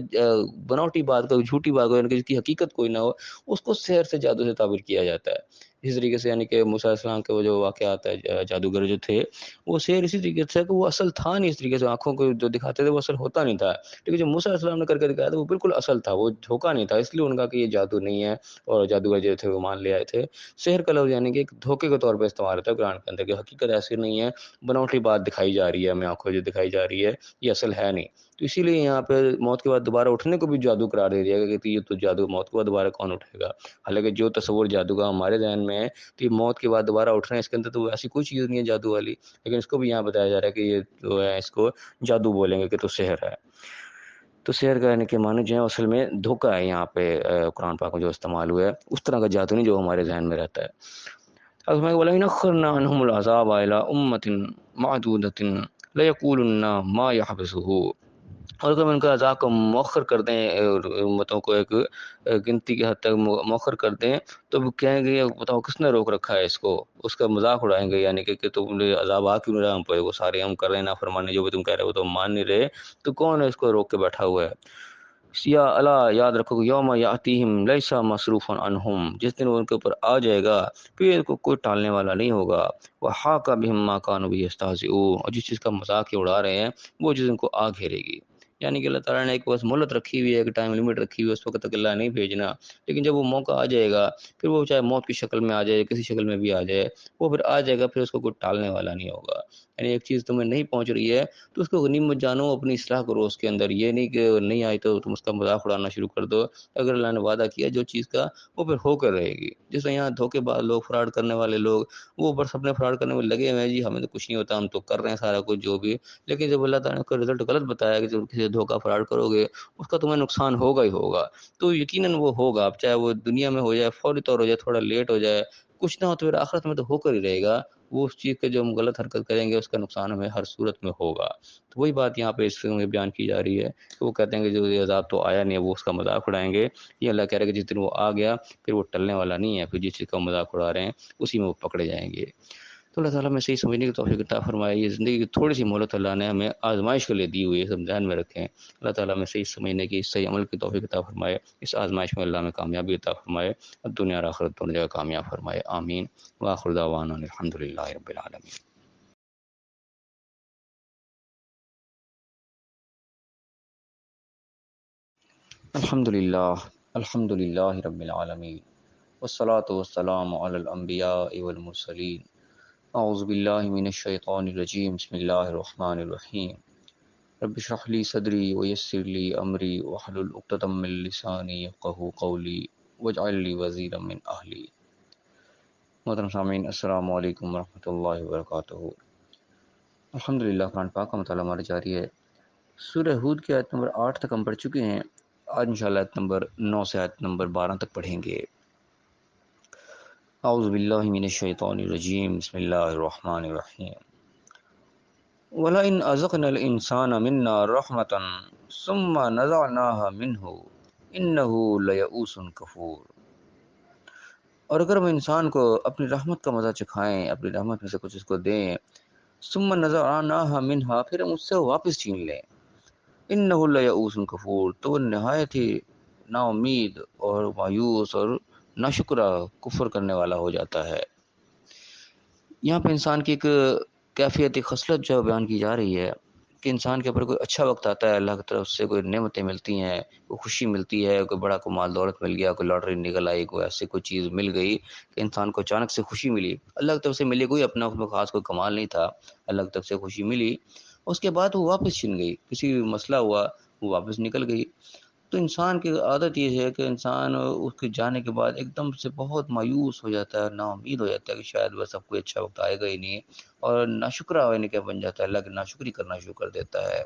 Speaker 1: بناوٹی بات کو، جھوٹی بات کو، یعنی کہ جس کی حقیقت کوئی نہ ہو، اس کو سحر سے، جادو سے تعبیر کیا جاتا ہے۔ اسی طریقے سے یعنی کہ موسیٰ علیہ السلام کے وہ جو واقعات ہے، جادوگر جو تھے، وہ سحر اسی طریقے سے کہ وہ اصل تھا نہیں، اس طریقے سے آنکھوں کو جو دکھاتے تھے وہ اصل ہوتا نہیں تھا، لیکن جو موسیٰ علیہ السلام نے کر کے دکھایا تھا وہ بالکل اصل تھا، وہ دھوکہ نہیں تھا، اس لیے ان کا کہ یہ جادو نہیں ہے، اور جادوگر جو تھے وہ مان لے آئے تھے۔ سحر کا لفظ یعنی کہ ایک دھوکے کے طور پہ استعمال ہوتا ہے قرآن کے اندر، کہ حقیقت ایسی نہیں ہے، بناوٹی بات دکھائی جا رہی ہے ہمیں، آنکھوں جو دکھائی جا رہی ہے یہ اصل ہے نہیں۔ تو اسی لیے یہاں پہ موت کے بعد دوبارہ اٹھنے کو بھی جادو قرار دے دیا گیا کہ یہ تو جادو، موت کے بعد دوبارہ کون اٹھے گا؟ حالانکہ جو تصور جادو کا ہمارے ذہن میں ہے کہ موت کے بعد دوبارہ اٹھنا ہے، اس کے اندر تو ایسی کوئی چیز نہیں ہے جادو والی، لیکن اس کو بھی یہاں بتایا جا رہا ہے کہ یہ جو ہے اس کو جادو بولیں گے کہ تو سحر ہے۔ تو سحر کا یعنی کہ معنی جو ہے اصل میں دھوکہ ہے، یہاں پہ قرآن پاک میں جو استعمال ہوا ہے اس طرح کا جادو نہیں جو ہمارے ذہن میں رہتا ہے۔ اب میں بولا نخرنا عنہم العذاب الى امة معدودة ليقولن ما يحبسه، اور اگر ہم ان کا عذاب کو مؤخر کر دیں، امتوں کو ایک گنتی کے حد تک مؤخر کر دیں، تو وہ کہیں گے بتاؤ کس نے روک رکھا ہے اس کو، اس کا مذاق اڑائیں گے، یعنی کہ تم نے عذاب آ کیوں نہیں رہا ہم پہ، وہ سارے ہم کر رہے ہیں نافرمانی، جو بھی تم کہہ رہے ہو تو ہم مان نہیں رہے، تو کون ہے اس کو روک کے بیٹھا ہوا ہے؟ یا اللہ یاد رکھو کہ یوم یاتیہم لیس مصروفا عنہم، جس دن وہ ان کے اوپر آ جائے گا پھر ان کو کوئی ٹالنے والا نہیں ہوگا، وحاق بہم ما کانوا بہ یستہزئون، اور جس چیز کا مذاق یہ اڑا رہے ہیں وہ چیز ان کو آ گھیرے گی۔ یعنی کہ اللہ تعالیٰ نے ایک بس مہلت رکھی ہوئی ہے، ایک ٹائم لمٹ رکھی ہوئی ہے، اس وقت تک اللہ نہیں بھیجنا، لیکن جب وہ موقع آ جائے گا پھر وہ چاہے موت کی شکل میں آ جائے، کسی شکل میں بھی آ جائے، وہ پھر آ جائے گا، پھر اس کو کوئی ٹالنے والا نہیں ہوگا۔ یعنی ایک چیز تمہیں نہیں پہنچ رہی ہے تو اس کو غنیمت جانو، اپنی اصلاح کرو اس کے اندر، یہ نہیں کہ نہیں آئی تو تم اس کا مذاق اڑانا شروع کر دو۔ اگر اللہ نے وعدہ کیا جو چیز کا وہ پھر ہو کر رہے گی۔ جیسے یہاں دھوکے باز لوگ، فراڈ کرنے والے لوگ، وہ بس اپنے فراڈ کرنے میں لگے ہوئے ہیں، جی ہمیں تو کچھ نہیں ہوتا، ہم تو کر رہے ہیں سارا کچھ جو بھی، لیکن جب اللہ تعالیٰ نے اس کا رزلٹ غلط بتایا کہ جب کسی دھوکہ فراڈ کرو گے اس کا تمہیں نقصان ہوگا ہی ہوگا، تو یقیناً وہ ہوگا، اب چاہے وہ دنیا میں ہو جائے، فوری طور ہو جائے، تھوڑا لیٹ ہو جائے، کچھ نہ ہو تو پھر آخرت میں تو ہو کر ہی رہے گا۔ وہ اس چیز کے جو ہم غلط حرکت کریں گے اس کا نقصان ہمیں ہر صورت میں ہوگا۔ تو وہی بات یہاں پہ اس میں بیان کی جا رہی ہے کہ وہ کہتے ہیں کہ جو یہ عذاب تو آیا نہیں ہے، وہ اس کا مذاق اڑائیں گے۔ یہ اللہ کہہ رہے کہ جس دن وہ آ گیا پھر وہ ٹلنے والا نہیں ہے، پھر جس چیز کا مذاق اڑا رہے ہیں اسی میں وہ پکڑے جائیں گے۔ تو اللہ تعالیٰ میں صحیح سمجھنے کی توفیق عطا فرمائے۔ یہ زندگی کی تھوڑی سی مہلت اللہ نے ہمیں آزمائش کے لیے دی ہوئی ہے، سب ذہن میں رکھیں۔ اللہ تعالیٰ میں صحیح سمجھنے کی، صحیح عمل کی توفیق عطا فرمائے، اس آزمائش میں اللہ میں کامیابی عطا فرمائے، دنیا اور آخرت دونوں جگہ کامیاب فرمائے، آمین۔ وآخر دعوانا الحمد للہ رب العالمین۔ الحمد للہ رب العالمین، والصلاة والسلام علی الانبیاء والمرسلین۔ اعوذ باللہ من الشیطان الرجیم، بسم اللہ الرحمن الرحیم۔ رب اشرح لی صدری ویسر لی امری واحلل عقدۃ من لسانی یفقہوا قولی واجعل لی وزیرا من اہلی۔ محترم سامعین، السلام علیکم ورحمۃ اللہ وبرکاتہ۔ الحمدللہ، قرآن پاک کا مطالعہ ہمارا جاری ہے۔ سورہ ہود کی آیت نمبر 8 تک ہم پڑھ چکے ہیں، آج انشاءاللہ آیت نمبر 9 سے آیت نمبر 12 تک پڑھیں گے۔ اعوذ باللہ من الشیطان الرجیم، بسم اللہ الرحمن الرحیم۔ وَلَئِنْ أَذَقْنَا الْإِنسَانَ مِنَّا رَحْمَةً ثُمَّ نَزَعْنَاهَا مِنْهُ إِنَّهُ لَيَئُوسٌ کفور۔ اور اگر ہم انسان کو اپنی رحمت کا مزہ چکھائیں، اپنی رحمت میں سے کچھ اس کو دیں، ثُمَّ نَزَعْنَاهَا مِنْهَا، پھر ہم اس سے واپس چھین لیں، إِنَّهُ لَيَئُوسٌ کفور، تو وہ نہایت ہی نا امید اور مایوس اور ناشکرہ کفر کرنے والا ہو جاتا ہے۔ یہاں پہ انسان کی ایک کیفیت، ایک خصلت جو بیان کی جا رہی ہے کہ انسان کے اوپر کوئی اچھا وقت آتا ہے، اللہ کی طرف سے کوئی نعمتیں ملتی ہیں، کوئی خوشی ملتی ہے، کوئی بڑا کوئی مال دولت مل گیا، کوئی لاٹری نکل آئی، کوئی ایسی کوئی چیز مل گئی کہ انسان کو اچانک سے خوشی ملی، اللہ کی طرف سے ملی، کوئی اپنا اس میں خاص کوئی کمال نہیں تھا، اللہ کی طرف سے خوشی ملی، اس کے بعد وہ واپس چھن گئی، کسی مسئلہ ہوا وہ واپس نکل گئی۔ تو انسان کی عادت یہ ہے کہ انسان اس کے جانے کے بعد ایک دم سے بہت مایوس ہو جاتا ہے، نا امید ہو جاتا ہے کہ شاید بس اب کوئی اچھا وقت آئے گا ہی نہیں، اور ناشکرہ ہونے کے بن جاتا ہے، اللہ کی ناشکری کرنا شروع کر دیتا ہے۔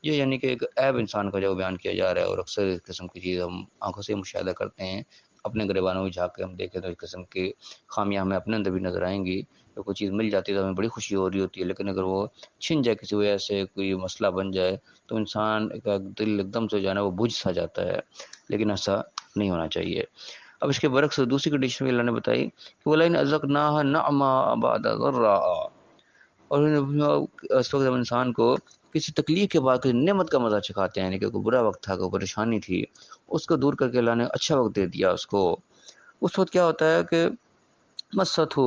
Speaker 1: یہ یعنی کہ ایک عیب انسان کا جو بیان کیا جا رہا ہے، اور اکثر اس قسم کی چیز ہم آنکھوں سے مشاہدہ کرتے ہیں، اپنے گریبانوں میں جھانک کے ہم دیکھیں تو اس قسم کی خامیاں ہمیں اپنے اندر بھی نظر آئیں گی۔ تو کوئی چیز مل جاتی ہے تو ہمیں بڑی خوشی ہو رہی ہوتی ہے، لیکن اگر وہ چھن جائے کسی وجہ سے، کوئی مسئلہ بن جائے، تو انسان کا دل ایک دم سے جو ہے نا وہ بجھ سا جاتا ہے، لیکن ایسا نہیں ہونا چاہیے۔ اب اس کے برعکس دوسری کنڈیشن بھی اللہ نے بتائی کہ وَلَئِنْ أَذَقْنَاهَا نَعْمًا بَعْدَ ضَرَّاءَ، اور اس وقت جب انسان کو کسی تکلیف کے بعد کسی نعمت کا مزہ چکھاتے ہیں، یعنی کہ کوئی برا وقت تھا، کوئی پریشانی تھی، اس کو دور کر کے اللہ نے اچھا وقت دے دیا اس کو، اس وقت کیا ہوتا ہے کہ مست ہو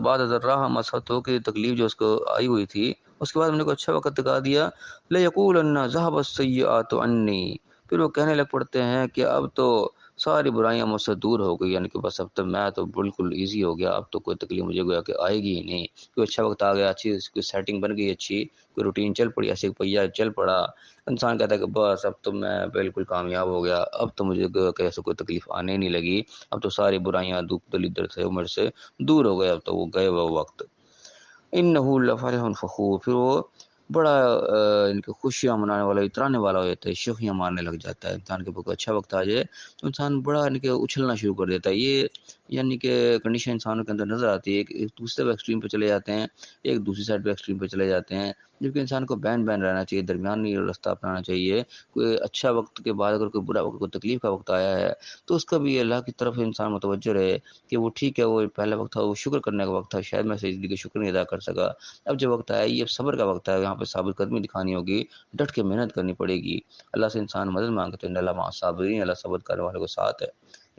Speaker 1: بعد ذرہ مست ہو کہ تکلیف جو اس کو آئی ہوئی تھی، اس کے بعد ہم نے کو اچھا وقت دکھا دیا، لَيَقُولَنَّ ذَهَبَ السَّيِّئَاتُ عَنِّي، پھر وہ کہنے لگ پڑتے ہیں کہ اب تو ساری برائیاں مجھ سے دور ہو گئی، یعنی کہ بس اب تو میں تو بالکل ایزی ہو گیا، اب تو کوئی تکلیف مجھے گویا کہ آئے گی ہی نہیں، کوئی اچھا وقت آ گیا، اچھی کوئی سیٹنگ بن گئی اچھی، کوئی روٹین چل پڑی، ایسے پہیا چل پڑا، انسان کہتا ہے کہ بس اب تو میں بالکل کامیاب ہو گیا، اب تو مجھے گویا کہ ایسے کوئی تکلیف آنے نہیں لگی، اب تو ساری برائیاں دکھ دلیدر سے عمر سے دور ہو گئے، اب تو وہ گئے وہ وقت۔ انہ لفرح فخور، پھر وہ بڑا ان کی خوشیاں منانے والا، اترانے والا ہو جاتا ہے، شوخیاں مارنے لگ جاتا ہے، انسان کے اوپر کوئی اچھا وقت آ جائے تو انسان بڑا ان کے اچھلنا شروع کر دیتا ہے۔ یہ یعنی کہ کنڈیشن انسانوں کے اندر نظر آتی ہے کہ ایک دوسرے ایکسٹریم پہ چلے جاتے ہیں، ایک دوسری سائڈ پہ ایکسٹریم پہ چلے جاتے ہیں، جبکہ انسان کو بین بین رہنا چاہیے، درمیانی راستہ اپنانا چاہیے۔ کوئی اچھا وقت کے بعد اگر کوئی برا وقت، کوئی تکلیف کا وقت آیا ہے تو اس کا بھی اللہ کی طرف انسان متوجہ رہے کہ وہ ٹھیک ہے، وہ پہلا وقت تھا، وہ شکر کرنے کا وقت تھا، شاید میں سجدے کی شکر نہیں ادا کر سکا، اب جو وقت آیا یہ صبر کا وقت ہے، یہاں پہ ثابت قدمی دکھانی ہوگی، ڈٹ کے محنت کرنی پڑے گی، اللہ سے انسان مدد مانگتے ہیں، اللہ مع الصابرین، اللہ صبر کرنے والوں کو ساتھ ہے۔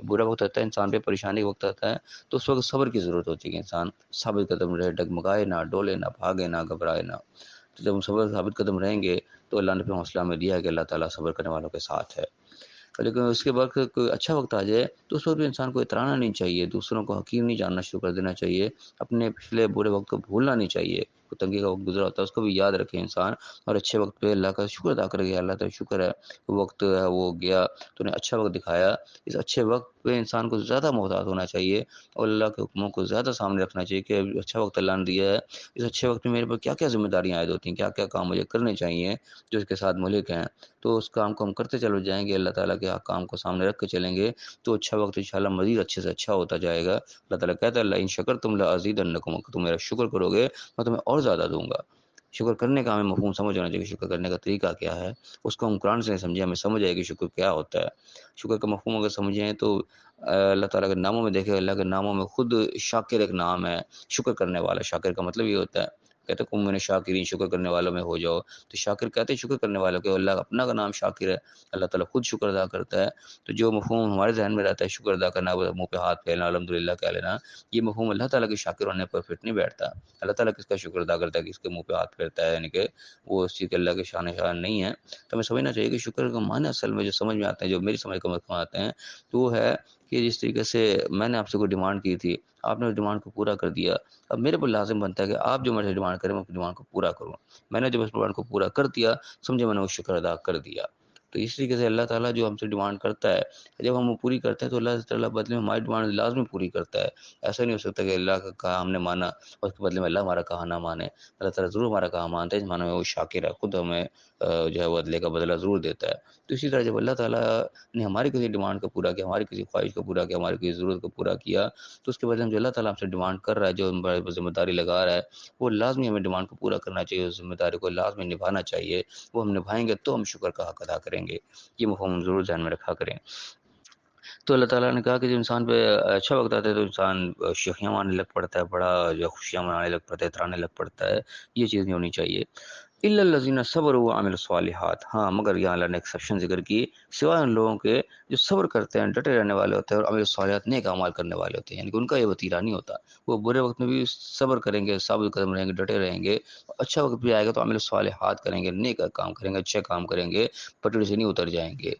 Speaker 1: برا وقت آتا ہے انسان پہ، پریشانی کا وقت آتا ہے تو اس وقت صبر کی ضرورت ہوتی ہے کہ انسان ثابت قدم رہے، ڈگمگائے نہ، ڈولے نہ، بھاگے نہ، گھبرائے نہ۔ تو جب ہم صبر ثابت قدم رہیں گے تو اللہ نے پھر حوصلہ میں دیا ہے کہ اللہ تعالیٰ صبر کرنے والوں کے ساتھ ہے۔ لیکن اس کے بعد کوئی اچھا وقت آ جائے تو اس وقت بھی انسان کو اترانا نہیں چاہیے، دوسروں کو حقیر نہیں جاننا شروع کر دینا چاہیے، اپنے پچھلے برے وقت کو بھولنا نہیں چاہیے۔ کو تنگی کا وقت گزرا ہوتا ہے اس کو بھی یاد رکھے انسان، اور اچھے وقت پہ اللہ کا شکر ادا کرے گا، اللہ تعالیٰ شکر ہے وقت ہے وہ گیا تو نے اچھا وقت دکھایا۔ اس اچھے وقت پہ انسان کو زیادہ محتاط ہونا چاہیے اور اللہ کے حکموں کو زیادہ سامنے رکھنا چاہیے کہ اچھا وقت اللہ نے دیا ہے، اس اچھے وقت میں میرے پر کیا کیا ذمہ داریاں عائد ہوتی ہیں، کیا کیا کام مجھے کرنے چاہیے جو اس کے ساتھ ملک ہیں، تو اس کام کو ہم کرتے چلے جائیں گے، اللہ تعالیٰ کے کام کو سامنے رکھ کے چلیں گے تو اچھا وقت انشاءاللہ مزید اچھے سے اچھا ہوتا جائے گا۔ اللہ تعالیٰ کہتا ہے اللہ ان شکر تم لازیدنکم، تم میرا شکر کرو گے میں تمہیں اور زیادہ دوں گا۔ شکر کرنے کا ہمیں مفہوم سمجھ ہونا چاہیے کہ شکر کرنے کا طریقہ کیا ہے، اس کو ہم قرآن سے سمجھیں ہمیں سمجھ آئے کہ شکر کیا ہوتا ہے۔ شکر کا مفہوم اگر سمجھیں تو اللہ تعالیٰ کے ناموں میں دیکھیں، اللہ کے ناموں میں خود شاکر ایک نام ہے، شکر کرنے والا۔ شاکر کا مطلب یہ ہوتا ہے، کہتے ہیں کم من شاکرین، شکر کرنے والوں میں ہو جاؤ، تو شاکر کہتے ہیں شکر کرنے والوں کے، اللہ اپنا کا نام شاکر ہے، اللہ تعالیٰ خود شکر ادا کرتا ہے۔ تو جو مفہوم ہمارے ذہن میں رہتا ہے شکر ادا کرنا، منہ پہ ہاتھ پھیرنا، الحمدللہ کہہ لینا، یہ مفہوم اللہ تعالیٰ کے شاکر ہونے پر فٹ نہیں بیٹھتا۔ اللہ تعالیٰ کس کا شکر ادا کرتا ہے، کس کے منہ پہ ہاتھ پھیرتا ہے، یعنی کہ وہ اس چیز کے اللہ کے شان نہیں ہے۔ تو ہمیں سمجھنا چاہیے کہ شکر کا معنی اصل میں جو سمجھ میں آتے ہیں، جو میری سمجھ کو مفہوم آتے ہیں، تو وہ ہے کہ جس طریقے سے میں نے آپ سے کوئی ڈیمانڈ کی تھی، آپ نے اس ڈیمانڈ کو پورا کر دیا، اب میرے پر لازم بنتا ہے کہ آپ جو میرے سے ڈیمانڈ کریں میں اپنی ڈیمانڈ کو پورا کروں۔ میں نے جب اس ڈیمانڈ کو پورا کر دیا سمجھے میں نے وہ شکر ادا کر دیا۔ تو اس طریقے سے اللہ تعالیٰ جو ہم سے ڈیمانڈ کرتا ہے، جب ہم وہ پوری کرتے ہیں تو اللہ تعالیٰ بدلے میں ہماری ڈیمانڈ لازمی پوری کرتا ہے۔ ایسا نہیں ہو سکتا کہ اللہ کا کہا ہم نے مانا اور اس کے بدلے میں اللہ ہمارا کہا نہ مانے۔ اللہ تعالیٰ ضرور ہمارا کہا مانتا ہے، اس معنی میں وہ شاکر ہے، خود ہمیں جو ہے وہ بدلے کا بدلہ ضرور دیتا ہے۔ تو اسی طرح جب اللہ تعالیٰ نے ہماری کسی ڈیمانڈ کو پورا کیا، ہماری کسی خواہش کو پورا کیا، ہماری کسی ضرورت کو پورا کیا، تو اس کے بدلے میں جو اللہ تعالیٰ ہم سے ڈیمانڈ کر رہا ہے، جو ہمارے پر ذمہ داری لگا رہا ہے، وہ لازمی ہمیں ڈیمانڈ کو پورا کرنا چاہیے، اس ذمہ داری کو لازمی نبھانا چاہیے۔ وہ ہم نبھائیں گے تو ہم شکر کا حق ادا کریں گے۔ یہ مفہوم ضرور ذہن میں رکھا کریں۔ تو اللہ تعالیٰ نے کہا کہ جب انسان پہ اچھا وقت آتا ہے تو انسان شیخیاں ماننے لگ پڑتا ہے، بڑا جو خوشیاں منانے لگ پڑتا ہے، اترانے لگ پڑتا ہے۔ یہ چیز نہیں ہونی چاہیے۔ الا الذین صبروا وعملوا الصالحات، ہاں مگر یہاں اللہ نے ایکسیپشن ذکر کی، سوائے ان لوگوں کے جو صبر کرتے ہیں، ڈٹے رہنے والے ہوتے ہیں اور عمل الصالحات نیک اعمال کرنے والے ہوتے ہیں، یعنی کہ ان کا یہ وتیرہ نہیں ہوتا، وہ برے وقت میں بھی صبر کریں گے، ثابت قدم رہیں گے، ڈٹے رہیں گے، اچھا وقت بھی آئے گا تو عمل الصالحات کریں گے، نیک کام کریں گے، اچھے کام کریں گے، پٹڑی سے نہیں اتر جائیں گے۔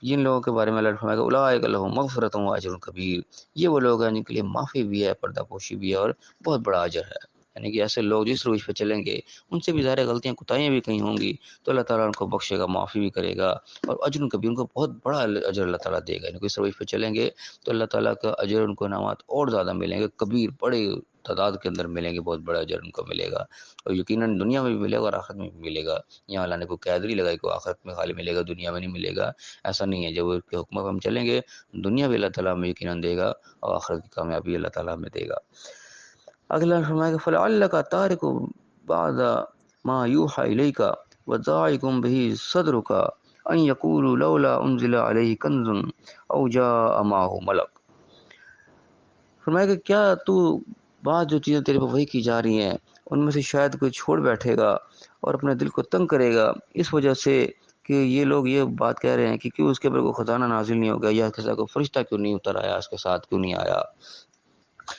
Speaker 1: جن لوگوں کے بارے میں اللہ نے فرمایا کہ اولئک لہم مغفرۃ و اجر کبیر، یہ وہ لوگ ہیں جن کے لیے معافی بھی ہے، پردہ پوشی بھی ہے اور بہت بڑا اجر ہے۔ یعنی کہ ایسے لوگ جس روش پہ چلیں گے ان سے بھی ظاہر غلطیاں کوتاہیاں بھی کہیں ہوں گی تو اللہ تعالیٰ ان کو بخشے گا، معافی بھی کرے گا، اور اجر کبیر، ان کو بہت بڑا اجر اللہ تعالیٰ دے گا۔ یعنی کہ اس روش پہ چلیں گے تو اللہ تعالیٰ کا اجر ان کو انعامات اور زیادہ ملیں گے، کبیر بڑے تعداد کے اندر ملیں گے، بہت بڑا اجر ان کو ملے گا، اور یقیناً دنیا میں بھی ملے گا اور آخرت میں بھی ملے گا۔ یہاں اللہ نے کوئی قید نہیں لگائی کہ آخرت میں خالی ملے گا دنیا میں نہیں ملے گا، ایسا نہیں ہے۔ جب اس کے حکم پر ہم چلیں گے دنیا بھی اللہ تعالیٰ ہمیں یقیناً دے گا اور آخرت کی کامیابی اللہ تعالیٰ ہمیں دے گا۔ اگلا فرمایا کہ فلعلک تارک بعد ما یوحى الیک وضاعق به صدرک ان یقولوا لولا انزل علیہ کنز او جاء معه ملک۔ فرمایا کہ کیا تو بعض جو چیزیں تیرے پر وحی کی جا رہی ہیں ان میں سے شاید کوئی چھوڑ بیٹھے گا اور اپنے دل کو تنگ کرے گا اس وجہ سے کہ یہ لوگ یہ بات کہہ رہے ہیں کہ کیوں اس کے اوپر کوئی خزانہ نازل نہیں ہو گیا، یا اس کے ساتھ کوئی فرشتہ کیوں نہیں اتر آیا، اس کے ساتھ کیوں نہیں آیا۔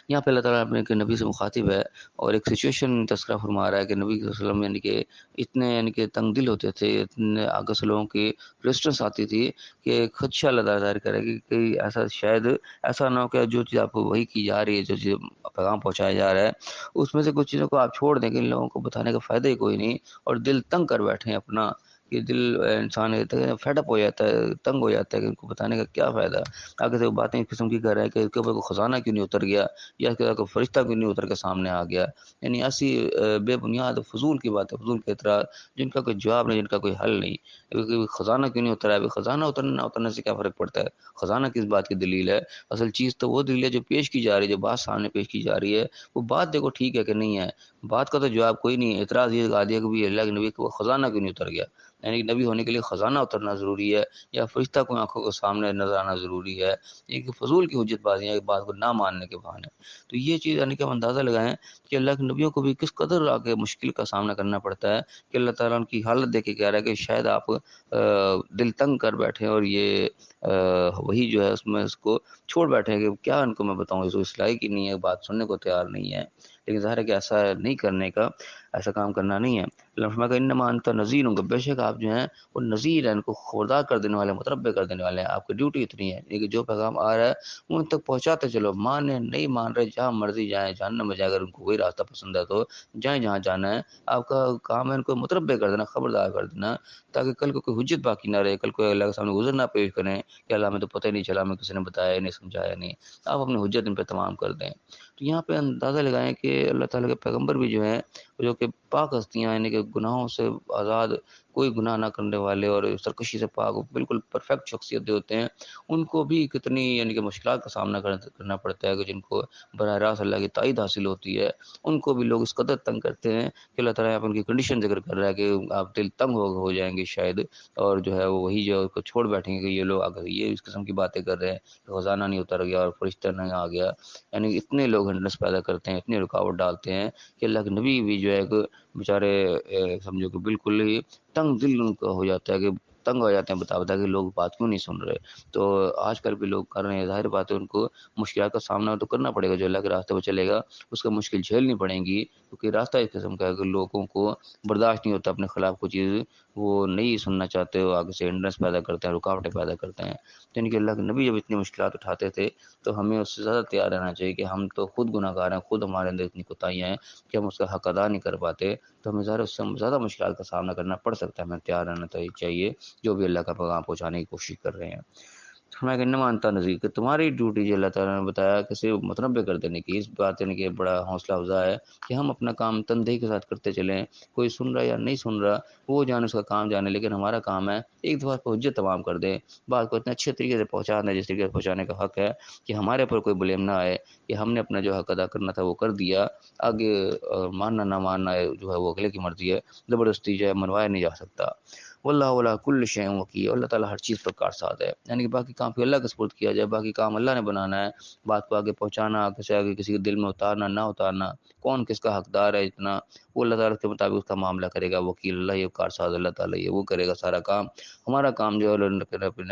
Speaker 1: یہاں پہ اللہ تعالیٰ اپنے کہ نبی سے مخاطب ہے اور ایک سچویشن تذکرہ فرما رہا ہے کہ نبی صلی اللہ علیہ وسلم یعنی کہ اتنے یعنی کہ تنگ دل ہوتے تھے، اتنے آگے سے لوگوں کی ریسٹنس آتی تھی کہ خدشہ اللہ تعالیٰ ظاہر کرے کہ کہیں ایسا شاید ایسا نہ ہو کہ جو چیز آپ کو وہی کی جا رہی ہے، جو چیز پیغام پہنچایا جا رہا ہے اس میں سے کچھ چیزوں کو آپ چھوڑ دیں کہ ان لوگوں کو بتانے کا فائدہ ہی کوئی نہیں، اور دل تنگ کر بیٹھیں اپنا، کہ دل انسان فیڈ اپ ہو جاتا ہے، تنگ ہو جاتا ہے کہ ان کو بتانے کا کیا فائدہ۔ آگے سے وہ باتیں اس قسم کی کر رہے ہیں کہ اس کے اوپر کوئی خزانہ کیوں نہیں اتر گیا، یا اس کے اوپر کوئی فرشتہ کیوں نہیں اتر کے سامنے آ گیا، یعنی ایسی بے بنیاد فضول کی بات ہے، فضول کے اعتراض جن کا کوئی جواب نہیں، جن کا کوئی حل نہیں۔ خزانہ کیوں نہیں اترا ہے؟ خزانہ اترنے نہ اترنے سے کیا فرق پڑتا ہے؟ خزانہ کس بات کی دلیل ہے؟ اصل چیز تو وہ دلیل ہے جو پیش کی جا رہی ہے، جو بات سامنے پیش کی جا رہی ہے، وہ بات دیکھو ٹھیک ہے کہ نہیں ہے، بات کا تو جواب کوئی نہیں ہے۔ اعتراض یہ لگا دیا کہ بھی اللہ کے نبی کو خزانہ کیوں نہیں اتر گیا، یعنی کہ نبی ہونے کے لیے خزانہ اترنا ضروری ہے یا فرشتہ کو آنکھوں کے سامنے نظر آنا ضروری ہے؟ یہ فضول کی حجت بازی ہے، بات کو نہ ماننے کے بہانے۔ تو یہ چیز یعنی کہ ہم اندازہ لگائیں کہ اللہ کے نبیوں کو بھی کس قدر آگے مشکل کا سامنا کرنا پڑتا ہے کہ اللہ تعالیٰ ان کی حالت دیکھ کے کہہ رہا ہے کہ شاید آپ دل تنگ کر بیٹھیں اور یہ وہی جو ہے اس میں اس کو چھوڑ بیٹھیں کہ کیا ان کو میں بتاؤں، اس کو اصلاحی کی نہیں ہے، بات سننے کو تیار نہیں ہے۔ لیکن ظاہر ہے کہ ایسا نہیں کرنے کا، ایسا کام کرنا نہیں ہے۔ اللہ فرمایا کہ انما انت نذیر، بے شک آپ جو ہیں وہ نذیر ہیں، ان کو خبردار کر دینے والے، متنبع کر دینے والے ہیں۔ آپ کی ڈیوٹی اتنی ہے کہ جو پیغام آ رہا ہے ان تک پہنچاتے چلو، مانے نہیں مان رہے جہاں مرضی جائیں، جہنم میں جائے، اگر ان کو وہی راستہ پسند ہے تو جائیں جہاں جانا ہے۔ آپ کا کام ہے ان کو متنبع کر دینا، خبردار کر دینا، تاکہ کل کو کوئی حجت باقی نہ رہے، کل کو اللہ کے سامنے عذر نہ پیش کریں کہ اللہ ہمیں تو پتہ ہی نہیں چلا، ہمیں کسی نے بتایا نہیں، سمجھایا نہیں۔ آپ اپنی حجت ان پہ تمام کر دیں۔ تو یہاں پہ اندازہ لگائیں کہ اللہ تعالیٰ کے پیغمبر بھی جو ہیں، جو کہ پاک ہستیاں، یعنی کہ گناہوں سے آزاد، کوئی گناہ نہ کرنے والے اور سرکشی سے پاک، بالکل پرفیکٹ شخصیت ہوتے ہیں، ان کو بھی کتنی یعنی کہ مشکلات کا سامنا کرنا پڑتا ہے، کہ جن کو براہ راست اللہ کی تائید حاصل ہوتی ہے، ان کو بھی لوگ اس قدر تنگ کرتے ہیں کہ اللہ تعالیٰ ان کی کنڈیشن ذکر کر رہا ہے کہ آپ دل تنگ ہو جائیں گے شاید، اور جو ہے وہ وہی جو کو چھوڑ بیٹھیں گے کہ یہ لوگ اگر یہ اس قسم کی باتیں کر رہے ہیں کہ خزانہ نہیں اتر گیا اور فرشتہ نہیں آ گیا، یعنی اتنے لوگ ہنڈرس پیدا کرتے ہیں، اتنی رکاوٹ ڈالتے ہیں کہ اللہ کے نبی بھی جو ہے کہ بیچارے سمجھو کہ بالکل ہی تنگ دل ان کا ہو جاتا ہے، کہ تنگ ہو جاتے ہیں بتا بتا کہ لوگ بات کیوں نہیں سن رہے۔ تو آج کل بھی لوگ کر رہے ہیں، ظاہر بات ہے ان کو مشکلات کا سامنا تو کرنا پڑے گا، جو اللہ کے راستے پہ چلے گا اس کا مشکل جھیلنی پڑیں گی، کیونکہ راستہ اس قسم کا ہے کہ لوگوں کو برداشت نہیں ہوتا اپنے خلاف کوئی چیز، وہ نہیں سننا چاہتے، وہ آگے سے ہنڈرنس پیدا کرتے ہیں، رکاوٹیں پیدا کرتے ہیں۔ یعنی کہ اللہ کے نبی جب اتنی مشکلات اٹھاتے تھے تو ہمیں اس سے زیادہ تیار رہنا چاہیے کہ ہم تو خود گناہ گار ہیں، خود ہمارے اندر اتنی کوتاہیاں ہیں کہ ہم اس کا حق ادا نہیں کر پاتے، تو ہمیں ظاہر اس سے زیادہ مشکلات کا سامنا کرنا پڑ سکتا ہے، ہمیں تیار رہنا چاہیے جو بھی اللہ کا پیغام پہنچانے کی کوشش کر رہے ہیں۔ فرمایا کہ انما انت نذیر، کہ تمہاری ڈیوٹی جو اللہ تعالیٰ نے بتایا کہ صرف متنبع کر دینے کی، اس بات یعنی کہ بڑا حوصلہ افزا ہے کہ ہم اپنا کام تندہی کے ساتھ کرتے چلیں، کوئی سن رہا یا نہیں سن رہا وہ جانے، اس کا کام جانے، لیکن ہمارا کام ہے ایک دفعہ کو حجت تمام کر دیں، بات کو اتنے اچھے طریقے سے پہنچا دیں جس طریقے سے پہنچانے کا حق ہے، کہ ہمارے اوپر کوئی بلیم نہ آئے کہ ہم نے اپنا جو حق ادا کرنا تھا وہ کر دیا، آگے ماننا نہ ماننا جو ہے وہ اگلے کی مرضی ہے، زبردستی جو ہے منوایا نہیں جا سکتا۔ واللہ ولا کل شیء وکیل، اللہ تعالیٰ ہر چیز پر کارساز ہے، یعنی کہ باقی کام پھر اللہ کے سپرد کیا جائے، باقی کام اللہ نے بنانا ہے، بات کو آگے پہنچانا، آگے کسی کے دل میں اتارنا نہ اتارنا، کون کس کا حقدار ہے اتنا، وہ اللہ تعالیٰ کے مطابق اس کا معاملہ کرے گا، وکیل اللہ، یہ کارساز اللہ تعالیٰ، یہ وہ کرے گا سارا کام۔ ہمارا کام جو ہے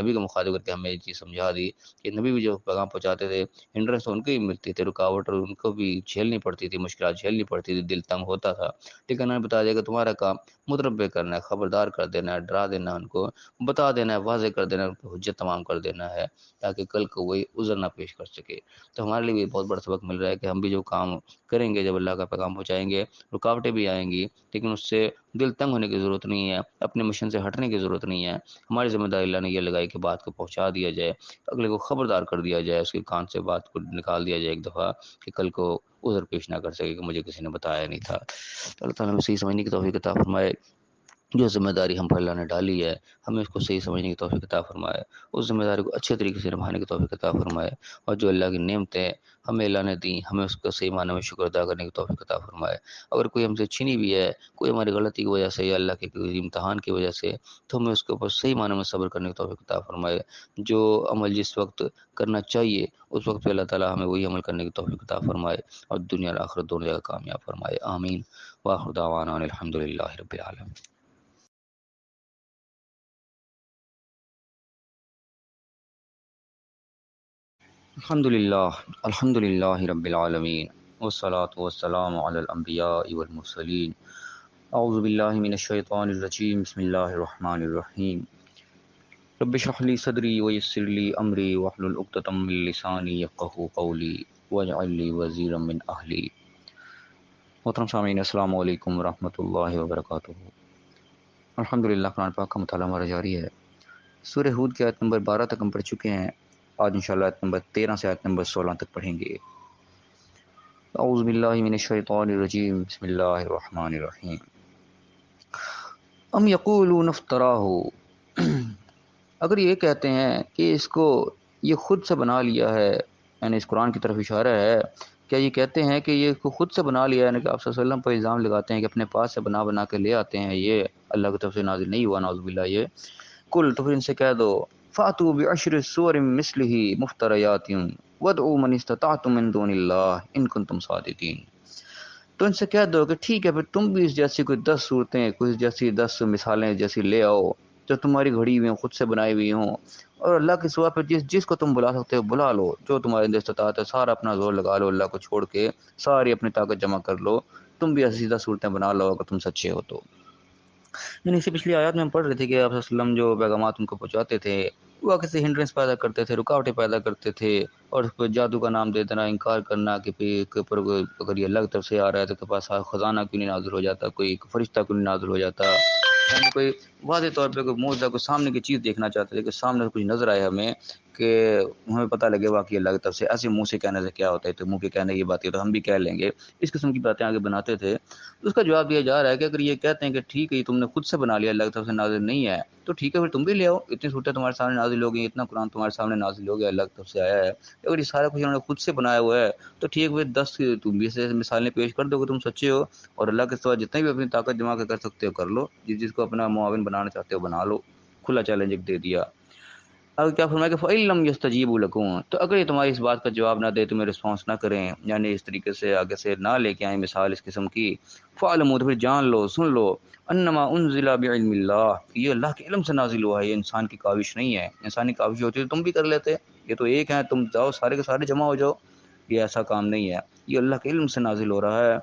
Speaker 1: نبی کا مخاطب کر کے ہمیں یہ چیز سمجھا دی کہ نبی بھی جو پیغام پہنچاتے تھے ہنڈرنس ان کو بھی ملتی تھی، رکاوٹ اور ان کو بھی جھیلنی پڑتی تھی، مشکلات جھیلنی پڑتی تھی، دل تنگ ہوتا تھا، لیکن انہوں نے بتا دیا کہ تمہارا کام متنبع کرنا ہے، خبردار کر دینا ہے، ڈرا دینا ہے، ان کو بتا دینا ہے، واضح کر دینا ہے، ان کو حجت تمام کر دینا ہے، تاکہ کل کو وہی عذر نہ پیش کر سکے۔ تو ہمارے لیے بھی بہت بڑا سبق مل رہا ہے کہ ہم بھی جو کام کریں گے، جب اللہ کا پیغام پہنچائیں گے، رکاوٹیں بھی آئیں گی، لیکن اس سے دل تنگ ہونے کی ضرورت نہیں ہے، اپنے مشن سے ہٹنے کی ضرورت نہیں ہے۔ ہماری ذمہ داری اللہ نے یہ لگائی کہ بات کو پہنچا دیا جائے، اگلے کو خبردار کر دیا جائے، اس کے کان سے بات کو نکال دیا جائے ایک دفعہ، کہ کل کو عذر پیش نہ کر سکے کہ مجھے کسی نے بتایا نہیں تھا۔ تو اللہ تعالیٰ ہمیں صحیح سمجھنے کی توفیق عطا فرمائے، جو ذمہ داری ہم پر اللہ نے ڈالی ہے ہمیں اس کو صحیح سمجھنے کی توفیق عطا فرمائے، اس ذمہ داری کو اچھے طریقے سے نبھانے کی توفیق عطا فرمائے، اور جو اللہ کی نعمتیں ہمیں اللہ نے دی ہمیں اس کا صحیح معنی میں شکر ادا کرنے کی توفیق عطا فرمائے۔ اگر کوئی ہم سے چھینی بھی ہے، کوئی ہماری غلطی کی وجہ سے یا اللہ کے کوئی امتحان کی وجہ سے، تو ہمیں اس کے اوپر صحیح معنی میں صبر کرنے کی توفیق عطا فرمائے، جو عمل جس وقت کرنا چاہیے اس وقت پہ اللہ تعالیٰ ہمیں وہی عمل کرنے کی توفیق عطا فرمائے، اور دنیا اور آخرت دونوں جگہ کامیاب فرمائے، آمین۔ وآخر دعوانا ان الحمد للہ رب العالمین۔ الحمد للہ رب العالمین، والصلاة والسلام علی الانبیاء والمرسلین۔ اعوذ باللہ من الشیطان الرجیم، بسم اللہ الرحمن الرحیم۔ رب اشرح لی صدری ویسر لی امری واحلل عقدۃ من لسانی یفقہوا قولی واجعل لی وزیرا من اہلی۔ محترم سامعین، السلام علیکم ورحمۃ اللہ وبرکاتہ۔ الحمدللہ، قرآن پاک کا مطالعہ ہمارا جاری ہے۔ سورہ ہود کی آیت نمبر 12 تک ہم پڑھ چکے ہیں، آج انشاءاللہ آیت نمبر 13 سے آیت نمبر 16 تک پڑھیں گے۔ اعوذ باللہ من الشیطان الرجیم، بسم اللہ الرحمن الرحیم۔ ام یقولون افتراہ، اگر یہ کہتے ہیں کہ اس کو یہ خود سے بنا لیا ہے، یعنی اس قرآن کی طرف اشارہ ہے، کیا یہ کہتے ہیں کہ یہ خود سے بنا لیا ہے، یعنی کہ آپ صلی اللہ علیہ وسلم پر الزام لگاتے ہیں کہ اپنے پاس سے بنا بنا کے لے آتے ہیں، یہ اللہ کی طرف سے نازل نہیں ہوا، نعوذ باللہ۔ یہ کل، تو پھر ان سے کہہ دو، فاتوا بعشر سور مثلہ مفتریات وادعوا من استطعتم من دون اللہ ان کنتم صادقین۔ تو ان سے کہہ دو کہ ٹھیک ہے، پھر تم بھی اس جیسی کوئی 10 صورتیں، کوئی جیسی 10 مثالیں جیسی لے آؤ جو تمہاری گھڑی ہوئی ہوں، خود سے بنائی ہوئی ہوں، اور اللہ کے سوا پہ جس کو تم بلا سکتے ہو بلا لو، جو تمہارے اندر استطاعت ہے سارا اپنا زور لگا لو، اللہ کو چھوڑ کے ساری اپنی طاقت جمع کر لو، تم بھی ایسی سیدھا صورتیں بنا لو اگر تم سچے ہو تو۔ یعنی اسی پچھلی آیات میں ہم پڑھ رہے تھے کہ آپ صلی اللہ علیہ وسلم جو پیغامات ان کو پہنچاتے تھے وہ کسی ہنڈرنس پیدا کرتے تھے، رکاوٹیں پیدا کرتے تھے، اور اس پہ جادو کا نام دے دینا، انکار کرنا کہ کے اوپر اگر یہ اللہ کی طرف سے آ رہا ہے تو کے پاس خزانہ کیوں نہیں نازل ہو جاتا، کوئی فرشتہ کیوں نہیں نازل ہو جاتا، یعنی کوئی واضح طور پہ کوئی معجزہ، کوئی سامنے کی چیز دیکھنا چاہتے تھے کہ سامنے کچھ نظر آئے ہمیں کہ ہمیں پتہ لگے واقعی اللہ کی طرف سے، ایسے منہ سے کہنے سے کیا ہوتا ہے، تو منہ کے کہنے کی باتیں تو ہم بھی کہہ لیں گے، اس قسم کی باتیں آگے بناتے تھے۔ تو اس کا جواب دیا جا رہا ہے کہ اگر یہ کہتے ہیں کہ ٹھیک ہے یہ تم نے خود سے بنا لیا، اللہ کی طرف سے نازل نہیں ہے، تو ٹھیک ہے پھر تم بھی لے آؤ، اتنی صورتیں تمہارے سامنے نازل ہو گئی، اتنا قرآن تمہارے سامنے نازل ہو گیا، اللہ کی طرف سے آیا ہے، اگر یہ سارا کچھ انہوں نے خود سے بنایا ہوا ہے تو ٹھیک ہے 10 تم بھی سے مثالیں پیش کر دو کہ تم سچے ہو، اور اللہ کے سوا جتنے بھی اپنی طاقت جمع کر سکتے ہو کر لو، جس کو اپنا معاون بنانا چاہتے ہو بنا لو، کھلا چیلنج دے دیا۔ اب کیا فرمایا کہ فَإِن لَّمْ يَسْتَجِيبُوا لَكُمْ، تو اگر یہ تمہاری اس بات کا جواب نہ دے، تمہیں رسپانس نہ کریں، یعنی اس طریقے سے آگے سے نہ لے کے آئیں مثال اس قسم کی، فَاعْلَمُوا، تو پھر جان لو، سن لو، انما انزل بعلم اللہ، یہ اللہ کے علم سے نازل ہوا ہے، یہ انسان کی کاوش نہیں ہے، انسانی کاوش ہوتی ہے تو تم بھی کر لیتے، یہ تو ایک ہیں، تم جاؤ سارے کے سارے جمع ہو جاؤ، یہ ایسا کام نہیں ہے، یہ اللہ کے علم سے نازل ہو رہا ہے۔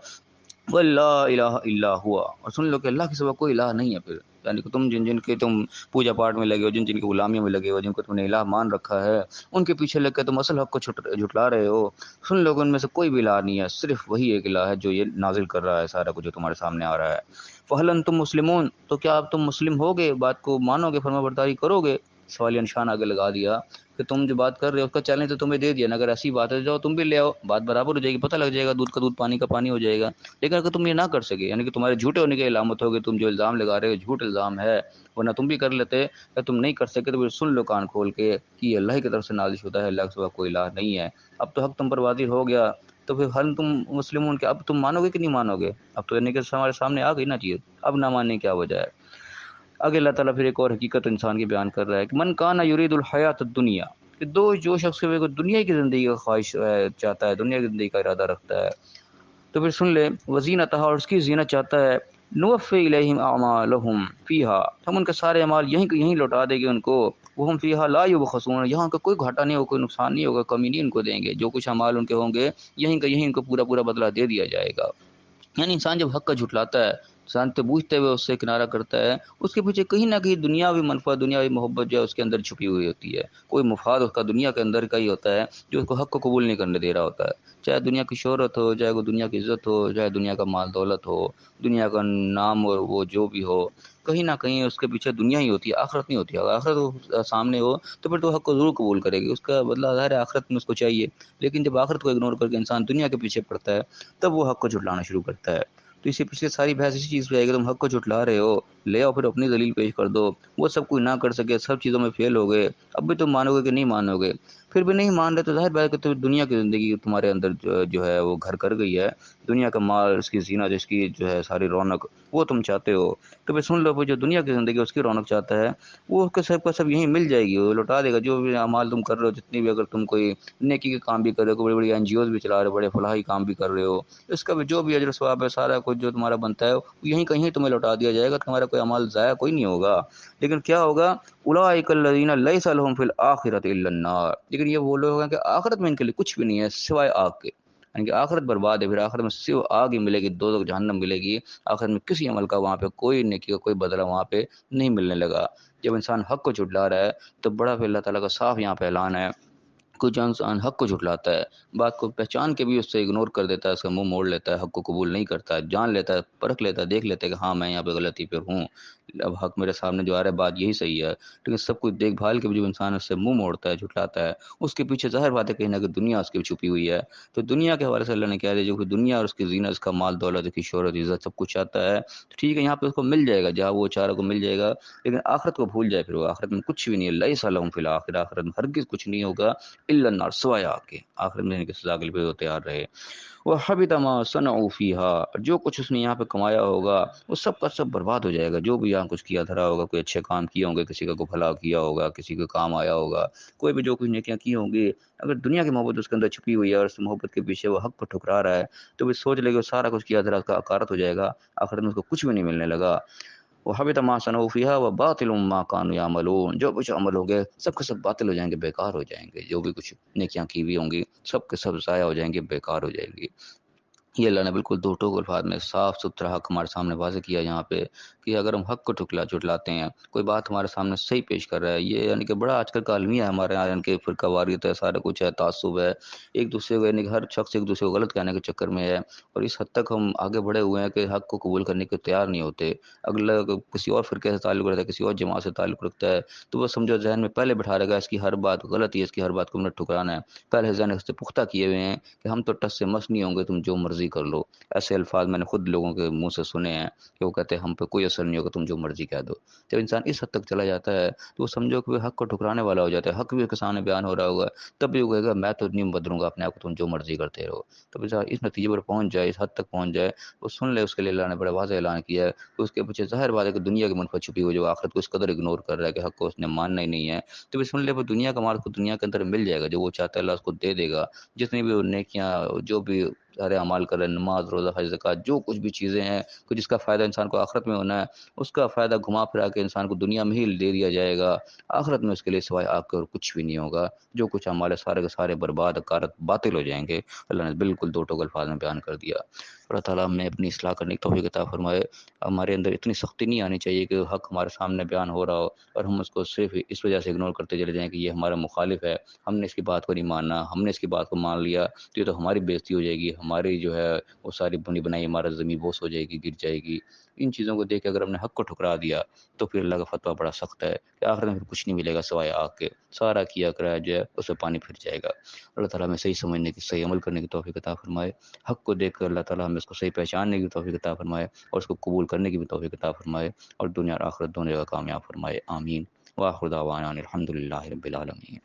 Speaker 1: وَلَا الہ الا ہوا، اور سن لو کہ اللہ کے سوا کوئی الہ نہیں ہے پھر، یعنی کہ تم جن کے تم پوجا پاٹ میں لگے ہو، جن کی غلامیوں میں لگے ہو، جن کو تم نے الہ مان رکھا ہے، ان کے پیچھے لگ کے تم اصل حق کو جھٹلا رہے ہو، سن لو کہ ان میں سے کوئی بھی الہ نہیں ہے، صرف وہی ایک الہ ہے جو یہ نازل کر رہا ہے سارا کچھ جو تمہارے سامنے آ رہا ہے۔ فَهَلْ أَنْتُمْ مُسْلِمُونَ، تو کیا اب تم مسلم ہوگے، بات کو مانو گے، فرما برداری کرو گے؟ سوالیہ نشان آگے لگا دیا کہ تم جو بات کر رہے ہو اس کا چیلنج تو تمہیں دے دیا نا، اگر ایسی بات ہے جاؤ تم بھی لے آؤ، بات برابر ہو جائے گی، پتہ لگ جائے گا، دودھ کا دودھ پانی کا پانی ہو جائے گا۔ لیکن اگر تم یہ نہ کر سکے، یعنی کہ تمہارے جھوٹے ہونے کی علامت ہوگی، تم جو الزام لگا رہے ہو جھوٹ الزام ہے، ورنہ تم بھی کر لیتے، اگر تم نہیں کر سکے تو پھر سن لو کان کھول کے کہ یہ اللہ کی طرف سے نازل شدہ ہے، اللہ کے سوا کوئی الہ نہیں ہے، اب تو حق تم پر واضح ہو گیا، تو پھر ہل تم مسلمون کے، اب تم مانو گے کہ نہیں مانو گے؟ اب تو یعنی کہ ہمارے سامنے آ گئی نا چیز، اب نہ ماننے کی کیا وجہ ہے؟ آگے اللہ تعالیٰ پھر ایک اور حقیقت انسان کی بیان کر رہا ہے کہ من کان یرید الحیات الدنیا، کہ جو شخص کو دنیا کی زندگی کا خواہش چاہتا ہے، دنیا کی زندگی کا ارادہ رکھتا ہے، تو پھر سن لے وزینتہا، اور اس کی زینت چاہتا ہے، نوفی الیہم اعمالہم فیہا، ہم ان کے سارے اعمال یہیں لوٹا دیں گے ان کو، وہم فیہا لا یبخسون، یہاں کا کوئی گھاٹا نہیں ہوگا، کوئی نقصان نہیں ہوگا، کمی نہیں ان کو دیں گے، جو کچھ اعمال ان کے ہوں گے یہیں ان کو پورا پورا بدلہ دے دیا جائے گا۔ یعنی انسان جب حق کا جھٹلاتا ہے، انسان تو بوجھتے ہوئے اس سے کنارہ کرتا ہے، اس کے پیچھے کہیں نہ کہیں دنیاوی منفعت، دنیاوی محبت جو ہے اس کے اندر چھپی ہوئی ہوتی ہے، کوئی مفاد اس کا دنیا کے اندر کا ہی ہوتا ہے جو اس کو حق کو قبول نہیں کرنے دے رہا ہوتا ہے، چاہے دنیا کی شہرت ہو، چاہے وہ دنیا کی عزت ہو، چاہے دنیا کا مال دولت ہو، دنیا کا نام اور وہ جو بھی ہو، کہیں نہ کہیں اس کے پیچھے دنیا ہی ہوتی ہے، آخرت نہیں ہوتی ہے، اگر آخرت سامنے ہو تو پھر تو حق کو ضرور قبول کرے گی، اس کا بدلہ ظاہر ہے آخرت میں اس کو چاہیے، لیکن جب آخرت کو اگنور کر کے انسان دنیا کے پیچھے پڑتا ہے تب وہ حق کو جھٹلانا شروع کرتا ہے۔ تو اسی پیچھے ساری بحث اسی چیز پہ ہے کہ تم حق کو جھٹلا رہے ہو، لے آؤ پھر اپنی دلیل پیش کر دو، وہ سب کوئی نہ کر سکے، سب چیزوں میں فیل ہو گئے، اب بھی تم مانو گے کہ نہیں مانو گے؟ پھر بھی نہیں مان رہے تو ظاہر بات ہے کہ دنیا کی زندگی تمہارے اندر جو ہے وہ گھر کر گئی ہے، دنیا کا مال، اس کی زینت، اس کی جو ہے ساری رونق وہ تم چاہتے ہو، تو پھر سن لو پھر جو دنیا کی زندگی اس کی رونق چاہتا ہے وہ اس کا سب یہیں مل جائے گی، وہ لوٹا دے گا، جو بھی اعمال تم کر رہے ہو، جتنی بھی اگر تم کوئی نیکی کے کام بھی کر رہے ہو، کوئی بڑی بڑی NGOs بھی چلا رہے ہو، بڑے فلاحی کام بھی کر رہے ہو، اس کا بھی جو بھی اجر و ثواب ہے سارا کچھ جو تمہارا بنتا ہے یہیں کہیں تمہیں لوٹا دیا جائے گا، تمہارا کوئی عمل ضائع کوئی نہیں ہوگا۔ لیکن کیا ہوگا؟ اولئک الذین لیس لهم فی الاخرۃ الا النار، لیکن یہ وہ لوگ ہیں کہ آخرت میں ان کے لیے کچھ بھی نہیں ہے سوائے آگ کے، یعنی کہ آخرت برباد ہے، پھر آخرت میں صرف آگ ہی ملے گی، دوزخ جہنم ملے گی، آخرت میں کسی عمل کا وہاں پہ کوئی نیکی کا کوئی بدلہ وہاں پہ نہیں ملنے لگا۔ جب انسان حق کو جھٹلا رہا ہے تو بڑا پھر اللہ تعالیٰ کا صاف یہاں پہ اعلان ہے، کچھ انسان حق کو جھٹلاتا ہے، بات کو پہچان کے بھی اس سے اگنور کر دیتا ہے، اس کا منہ موڑ لیتا ہے، حق کو قبول نہیں کرتا ہے، جان لیتا ہے، پرکھ لیتا ہے، دیکھ لیتا ہے کہ ہاں میں یہاں پہ غلطی پہ ہوں، اب حق میرے سامنے جو آ رہا ہے بات یہی صحیح ہے، لیکن سب کچھ دیکھ بھال کے بھی جو انسان اس سے منہ موڑتا ہے، جھٹلاتا ہے، اس کے پیچھے ظاہر بات ہے کہیں نہ کہ دنیا اس کی چھپی ہوئی ہے، تو دنیا کے حوالے سے اللہ نے کہہ دیا جو کہ دنیا اور اس کی زینت، اس کا مال دولت، اس کی شہرت عزت سب کچھ چاہتا ہے، تو ٹھیک ہے یہاں پہ اس کو مل جائے گا، جہاں وہ چاروں کو مل جائے گا، لیکن آخرت کو بھول جائے، پھر وہ آخرت میں کچھ بھی نہیں ہے، لیس لہم فی الآخرۃ، آخرت میں ہرگز کچھ نہیں ہوگا، الا النار، سوائے آگ کے، آخرت میں کی سزا کے لیے وہ تیار رہے۔ وَحَبِطَ مَا صَنَعُوا فِيهَا، جو کچھ اس نے یہاں پہ کمایا ہوگا وہ سب کا سب برباد ہو جائے گا، جو بھی یہاں کچھ کیا دھرا ہوگا، کوئی اچھے کام کیے ہوں گے، کسی کا کوئی بھلا کیا ہوگا، کسی کا کام آیا ہوگا، کوئی بھی جو کچھ نیکیاں کی ہوں گی، اگر دنیا کی محبت اس کے اندر چھپی ہوئی ہے اور اس محبت کے پیچھے وہ حق کو ٹھکرا رہا ہے تو وہ سوچ لے کہ وہ سارا کچھ کیا دھرا اس کا اکارت ہو جائے گا، آخرت میں اس کو کچھ بھی نہیں ملنے لگا۔ وحبط ما صنعوا فيها وباطل ما كانوا يعملون، جو کچھ عمل ہوں گے سب کے سب باطل ہو جائیں گے، بیکار ہو جائیں گے، جو بھی کچھ نیکیاں کی ہوئی ہوں گی سب کے سب ضائع ہو جائیں گے، بیکار ہو جائیں گی۔ یہ اللہ نے بالکل دو ٹوک الفاظ میں صاف ستھرا حق ہمارے سامنے واضح کیا یہاں پہ، کہ اگر ہم حق کو جھٹلاتے ہیں، کوئی بات ہمارے سامنے صحیح پیش کر رہا ہے، یہ یعنی کہ بڑا آج کل کا المیہ ہے ہمارے یہاں، یعنی کہ فرقہ واریت ہے، سارا کچھ ہے، تعصب ہے، ایک دوسرے کو یعنی کہ ہر شخص ایک دوسرے کو غلط کہنے کے چکر میں ہے، اور اس حد تک ہم آگے بڑھے ہوئے ہیں کہ حق کو قبول کرنے کے تیار نہیں ہوتے۔ اگلا کسی اور فرقے سے تعلق رکھتا ہے، کسی اور جماعت سے تعلق رکھتا ہے، تو وہ سمجھو ذہن میں پہلے بٹھا رہے گا اس کی ہر بات غلط ہے، اس کی ہر بات کو ہم نے ٹھکرانا ہے، پہلے ذہن سے پختہ کیے ہوئے ہیں کہ ہم تو ٹس سے مس نہیں ہوں گے، تم جو مرضی کر لو۔ ایسے الفاظ میں نے خود لوگوں کے منہ سے سنے ہیں کہ وہ کہتے ہیں ہم پہ کوئی اثر نہیں ہوگا، تم جو مرضی کہہ دو۔ جب انسان اس حد تک چلا جاتا ہے تو وہ سمجھو کہ وہ حق کو ٹھکرانے والا ہو جاتا ہے، حق بھی اس کے سامنے بیان ہو رہا ہوگا تب بھی وہ کہے گا میں تو نہیں بدلوں گا اپنے آپ کو، تم جو مرضی کرتے رہو۔ تو انسان اس نتیجے پر پہنچ جائے، اس حد تک پہنچ جائے، وہ سن لے، اس کے لیے اللہ نے بڑا واضح اعلان کیا ہے کہ اس کے پیچھے ظاہر بات ہے کہ دنیا کی منفعت چھپی ہوئی، جو آخرت کو اس قدر اگنور کر رہا ہے کہ حق کو اس نے ماننا ہی نہیں ہے، تو بھی سن لے وہ دنیا کا مال کو دنیا کے اندر مل جائے گا، جو وہ چاہتا ہے اللہ اس کو دے دے گا، جتنی بھی وہ نیکیاں، جو بھی سارے اعمال کر رہے ہیں، نماز، روزہ، حج، زکوٰۃ، جو کچھ بھی چیزیں ہیں کہ جس کا فائدہ انسان کو آخرت میں ہونا ہے، اس کا فائدہ گھما پھرا کے انسان کو دنیا میں ہی دے دیا جائے گا، آخرت میں اس کے لیے سوائے آگ کے اور کچھ بھی نہیں ہوگا، جو کچھ ہمارے سارے کے سارے برباد، کارت، باطل ہو جائیں گے۔ اللہ نے بالکل دو ٹوک الفاظ میں بیان کر دیا۔ اللہ تعالیٰ ہمیں اپنی اصلاح کرنے کی توفیق عطا فرمائے، ہمارے اندر اتنی سختی نہیں آنی چاہیے کہ حق ہمارے سامنے بیان ہو رہا ہو اور ہم اس کو صرف اس وجہ سے اگنور کرتے چلے جائیں کہ یہ ہمارا مخالف ہے، ہم نے اس کی بات کو نہیں ماننا، ہم نے اس کی بات کو مان لیا تو یہ تو ہماری بےزتی ہو جائے گی، ہماری جو ہے وہ ساری بنی بنائی عمارت زمین بوس ہو جائے گی، گر جائے گی۔ ان چیزوں کو دیکھ کے اگر ہم نے حق کو ٹھکرا دیا تو پھر اللہ کا فتویٰ بڑا سخت ہے کہ آخر میں پھر کچھ نہیں ملے گا سوائے آگ کے، سارا کیا کرایا جو ہے اس میں پانی پھر جائے گا۔ اللہ تعالیٰ ہمیں صحیح سمجھنے کی، صحیح عمل کرنے کی توفیق عطا فرمائے، حق کو دیکھ کر اللہ تعالیٰ ہمیں اس کو صحیح پہچاننے کی توفیق عطا فرمائے اور اس کو قبول کرنے کی بھی توفیق عطا فرمائے اور دنیا اور آخرت دونوں جگہ کامیاب فرمائے، آمین۔ وآخر دعوانا الحمد للہ رب العالمین۔